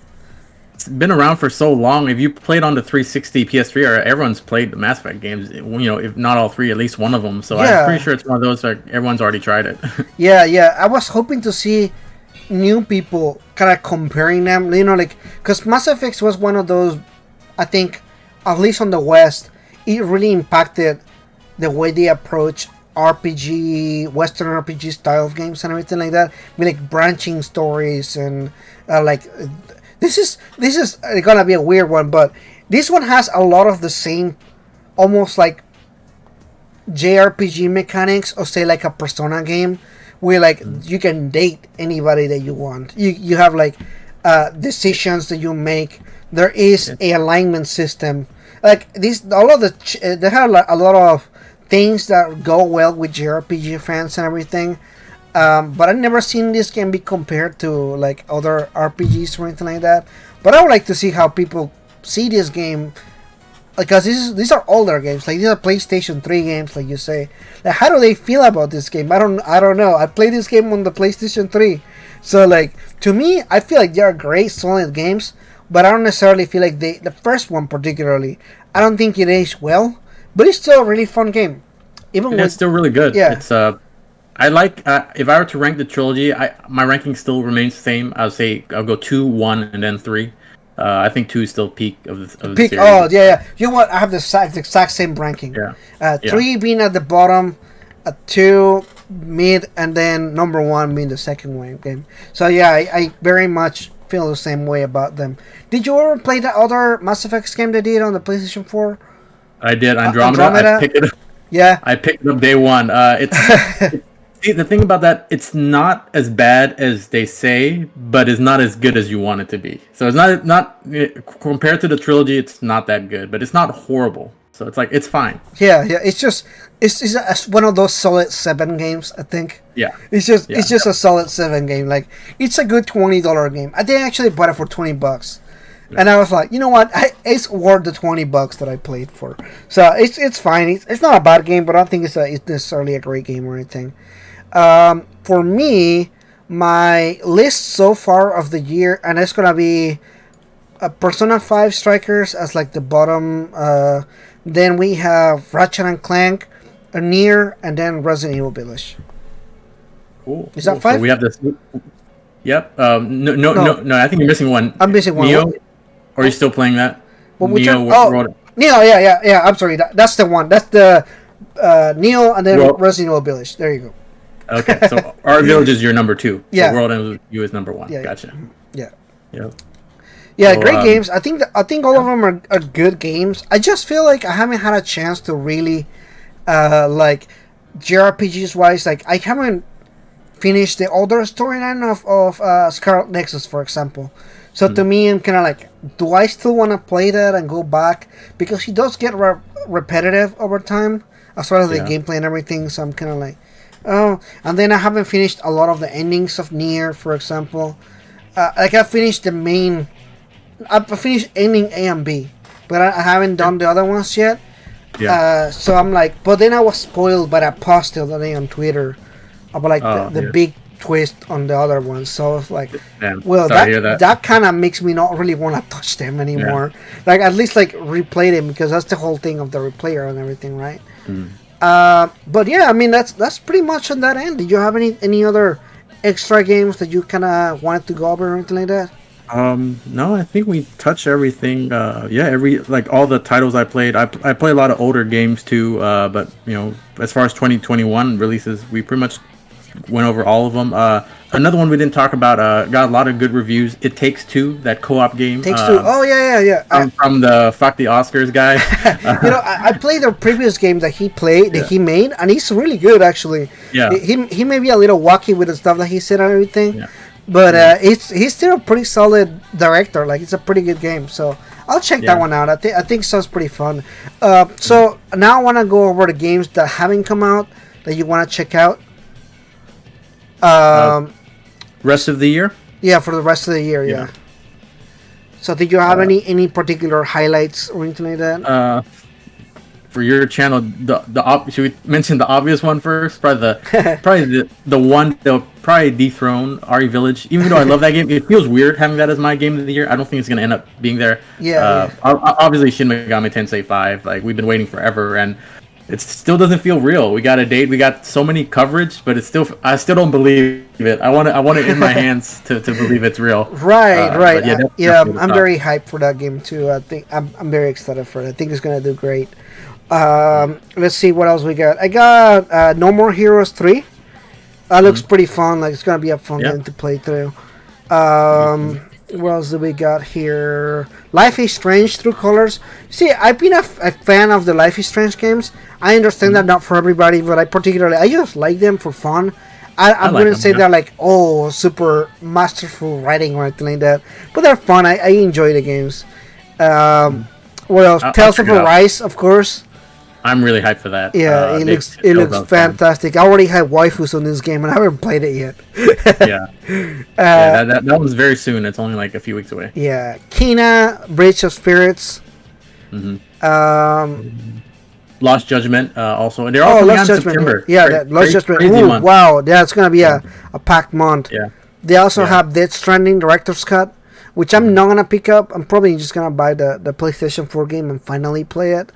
It's been around for so long. If you played on the 360 PS3, or everyone's played the Mass Effect games, you know, if not all 3, at least one of them. So I'm pretty sure it's one of those that everyone's already tried it. Yeah. I was hoping to see new people kind of comparing them, you know, like, because Mass Effect was one of those, I think, at least on the West, it really impacted the way they approach RPG, Western RPG style of games and everything like that, with like branching stories and like this is gonna be a weird one, but this one has a lot of the same, almost like JRPG mechanics, or say like a Persona game, where like you can date anybody that you want. You have like decisions that you make. There is a alignment system. Like this, all of they have a lot of things that go well with JRPG fans and everything. But I've never seen this game be compared to like other RPGs or anything like that. But I would like to see how people see this game, because these are older games. Like these are PlayStation 3 games, like you say. Like how do they feel about this game? I don't know. I played this game on the PlayStation 3, so like to me, I feel like they are great, solid games. But I don't necessarily feel like the first one particularly. I don't think it aged well. But it's still a really fun game. It's still really good. Yeah. It's I like if I were to rank the trilogy, my ranking still remains the same. I'll say I'll go 2, 1, and then 3. I think 2 is still peak of the series. Oh yeah. You know what? I have the exact same ranking. Yeah. 3 being at the bottom, 2 mid, and then number 1 being the second one game. So yeah, I very much feel the same way about them. Did you ever play the other Mass Effect game they did on the PlayStation 4? I did Andromeda. I picked it up. Yeah. I picked it up day one. See, the thing about that, it's not as bad as they say, but it's not as good as you want it to be. So it's not compared to the trilogy, it's not that good, but it's not horrible. So it's like it's fine. Yeah. It's one of those solid 7 games, I think. Yeah. It's just a solid 7 game. Like it's a good $20 game. I did actually bought it for $20. And I was like, you know what? It's worth the $20 that I played for. So it's fine. It's not a bad game, but I don't think it's necessarily a great game or anything. For me, my list so far of the year, and it's gonna be Persona 5 Strikers as like the bottom. Then we have Ratchet and Clank, Nier, and then Resident Evil Village. Cool. Is that Cool. So 5? we have this. Yep. No, no, No. no, no. I think you're missing one. I'm missing one. Neo. Or are you still playing that? Well, which Neo. one? Oh, World. Neo. Yeah. I'm sorry. That's the one. That's the Neo and then Well- Resident Evil Village. There you go. Okay. So our village is your number 2. Yeah. So World Ends With You is number 1. Yeah. Gotcha. Yeah. Yep. Yeah, So, great games. I think all of them are good games. I just feel like I haven't had a chance to really, like, JRPGs wise. Like, I haven't finished the older storyline of Scarlet Nexus, for example. So to me, I'm kind of like, do I still want to play that and go back? Because it does get repetitive over time, as well as the Yeah. gameplay and everything. So I'm kind of like, oh. And then I haven't finished a lot of the endings of Nier, for example. Like I finished the main. I've finished ending A and B, but I haven't done the other ones yet. Yeah. So I'm like, but then I was spoiled by that post the other day on Twitter about like the yeah. big twist on the other ones. So I was like, Damn. well, Sorry to hear that kind of makes me not really want to touch them anymore. Like at least like replay them, because that's the whole thing of the replayer and everything, right? But yeah, I mean that's pretty much on that end. Did you have any other extra games that you kind of wanted to go over or anything like that? No, I think we touched everything. Like all the titles I played. I play a lot of older games too. But you know, as far as 2021 releases, we pretty much went over all of them. Another one we didn't talk about. Got a lot of good reviews. It Takes Two, that co-op game. Takes Two. Oh yeah. From the Fuck the Oscars guy. I played the previous game that he made, and he's really good actually. Yeah. He may be a little wacky with the stuff that he said and everything. Yeah. But he's still a pretty solid director. Like it's a pretty good game, so I'll check that one out. I think it sounds pretty fun. So now I want to go over the games that haven't come out that you want to check out. Rest of the year. Yeah, for the rest of the year. Yeah. So did you have any particular highlights or anything like that? For your channel, should we mention the obvious one first? Probably the one that'll probably dethrone RE Village. Even though I love that game, it feels weird having that as my game of the year. I don't think it's gonna end up being there. Obviously, Shin Megami Tensei 5. Like we've been waiting forever, and it still doesn't feel real. We got a date. We got so many coverage, but I still don't believe it. I want it in my hands to believe it's real. Right. Yeah, I'm very hyped for that game too. I think I'm very excited for it. I think it's gonna do great. Let's see what else we got. I got No More Heroes 3. That looks pretty fun. Like it's gonna be a fun game to play through. What else do we got here? Life is Strange True Colors. See, I've been a fan of the Life is Strange games. I understand that not for everybody, but I just like them for fun. I wouldn't say they're like super masterful writing or anything like that, but they're fun. I enjoy the games. What else? Tales of Arise, of course. I'm really hyped for that. Yeah, it looks fantastic. I already have waifus on this game, and I haven't played it yet. That one's very soon. It's only like a few weeks away. Yeah, Kena, Bridge of Spirits. Lost Judgment, also. They're all coming out in September. Yeah, Lost Judgment. Ooh, wow, it's gonna be a packed month. Yeah. They also have Death Stranding Director's Cut, which I'm not gonna pick up. I'm probably just gonna buy the PlayStation 4 game and finally play it.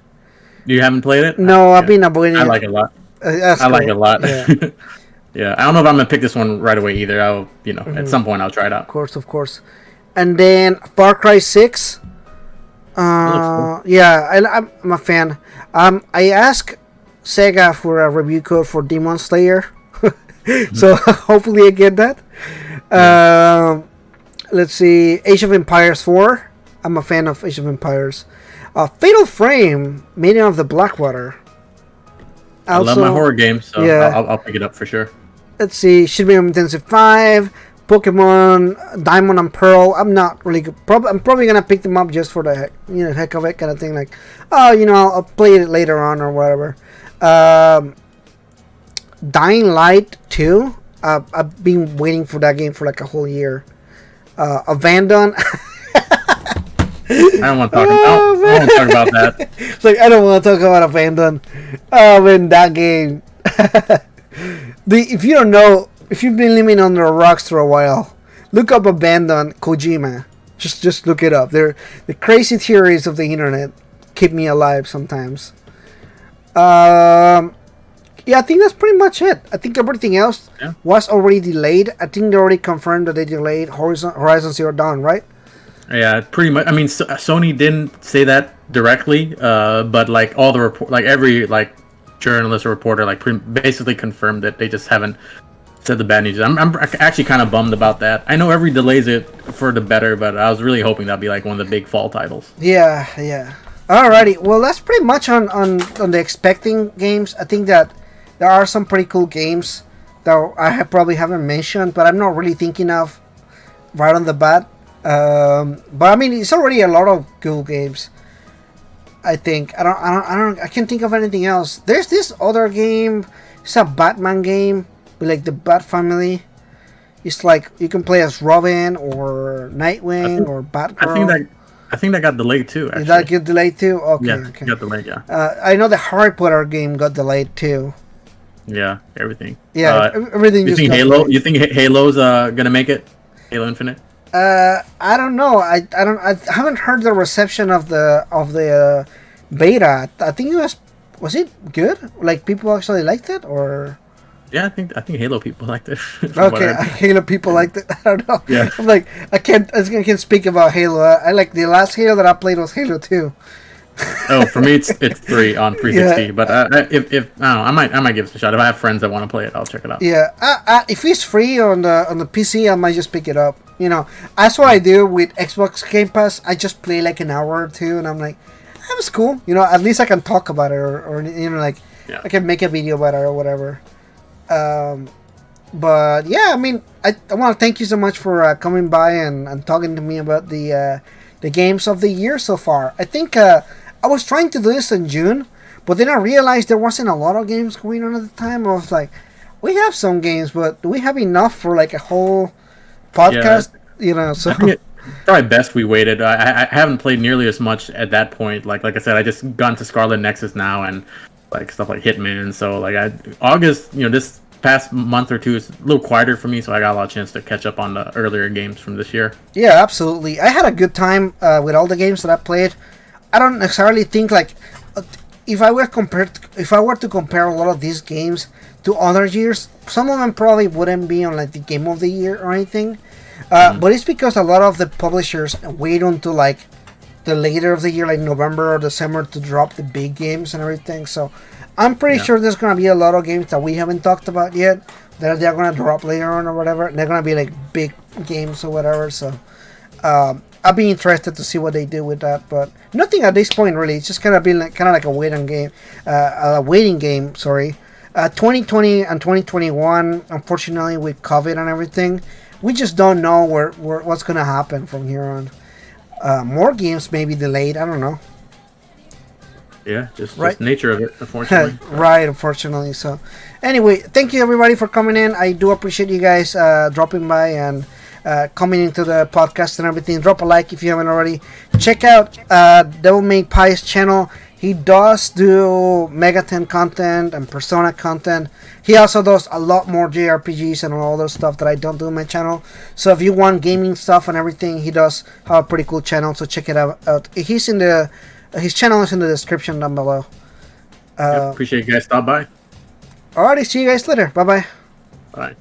You haven't played it? No, I've been avoiding it. I like it a lot. I like it a lot. Yeah. Yeah, I don't know if I'm gonna pick this one right away either. I'll, at some point I'll try it out. Of course. And then Far Cry 6. Cool. Yeah, I'm a fan. I asked Sega for a review code for Demon Slayer, so hopefully I get that. Let's see, Age of Empires 4. I'm a fan of Age of Empires. Fatal Frame, Maiden of the Blackwater. I love my horror games, so I'll pick it up for sure. Let's see, Shin Megami Tensei 5, Pokemon Diamond and Pearl. I'm not really good. I'm probably gonna pick them up just for the heck of it kind of thing. Like, I'll play it later on or whatever. Dying Light 2. I've been waiting for that game for like a whole year. Abandon. I don't want to talk about that. It's like, I don't want to talk about Abandon. In that game. If you don't know, if you've been living under rocks for a while, look up Abandon Kojima. Just look it up. The crazy theories of the internet keep me alive sometimes. Yeah, I think that's pretty much it. I think everything else Yeah. was already delayed. I think they already confirmed that they delayed Horizon Zero Dawn, right? Yeah, pretty much. I mean, Sony didn't say that directly, but like all the report, like every like journalist or reporter, like basically confirmed that they just haven't said the bad news. I'm actually kind of bummed about that. I know every delays it for the better, but I was really hoping that'd be like one of the big fall titles. Yeah, yeah. Alrighty, well that's pretty much on the expecting games. I think that there are some pretty cool games that probably haven't mentioned, but I'm not really thinking of right on the bat. But I mean, it's already a lot of cool games. I think I can't think of anything else. There's this other game. It's a Batman game with like the Bat family. It's like you can play as Robin or Nightwing or Batgirl. I think that got delayed too. Actually. Did that get delayed too? Okay, yeah, okay. Got delayed. Yeah. I know the Harry Potter game got delayed too. Yeah, everything. Yeah, everything. You think Halo? Delayed. You think Halo's gonna make it? Halo Infinite. I don't know. I haven't heard the reception of the beta. I think it was it good? Like people actually liked it, or? Yeah, I think Halo people liked it. Okay, Halo people liked it. I don't know. Yeah. I'm like I can't speak about Halo. I like the last Halo that I played was Halo 2. Oh, for me it's 3 on 360. Yeah. But if I don't know, I might give it a shot. If I have friends that want to play it, I'll check it out. Yeah, if it's free on the PC, I might just pick it up. You know, that's what I do with Xbox Game Pass. I just play like an hour or two, and I'm like, that was cool. You know, at least I can talk about it, or you know, like I can make a video about it or whatever. But yeah, I mean, I want to thank you so much for coming by and talking to me about the games of the year so far. I think I was trying to do this in June, but then I realized there wasn't a lot of games going on at the time. I was like, we have some games, but do we have enough for like a whole podcast? Yeah. You know, so. Probably best we waited. I haven't played nearly as much at that point. Like I said, I just got into Scarlet Nexus now and like stuff like Hitman. So like August, you know, this past month or two is a little quieter for me, so I got a lot of chance to catch up on the earlier games from this year. Yeah, absolutely. I had a good time with all the games that I played. I don't necessarily think like if I were to compare a lot of these games to other years, some of them probably wouldn't be on like the game of the year or anything. But it's because a lot of the publishers wait until like the later of the year, like November or December, to drop the big games and everything. So I'm pretty sure there's gonna be a lot of games that we haven't talked about yet that they're gonna drop later on or whatever. They're gonna be like big games or whatever. So I'll be interested to see what they do with that. But nothing at this point really. It's just gonna be like a waiting game. Sorry. 2020 and 2021, unfortunately, with COVID and everything, we just don't know what's gonna happen from here on. More games may be delayed. I don't know. Yeah, just nature of it, unfortunately. Right, unfortunately. So, anyway, thank you everybody for coming in. I do appreciate you guys dropping by and coming into the podcast and everything. Drop a like if you haven't already. Check out Devil May Pie's channel. He does do Megaten content and Persona content. He also does a lot more JRPGs and all other stuff that I don't do on my channel. So if you want gaming stuff and everything, he does have a pretty cool channel. So check it out. His channel is in the description down below. Appreciate you guys stop by. Alrighty, see you guys later. Bye-bye. Bye.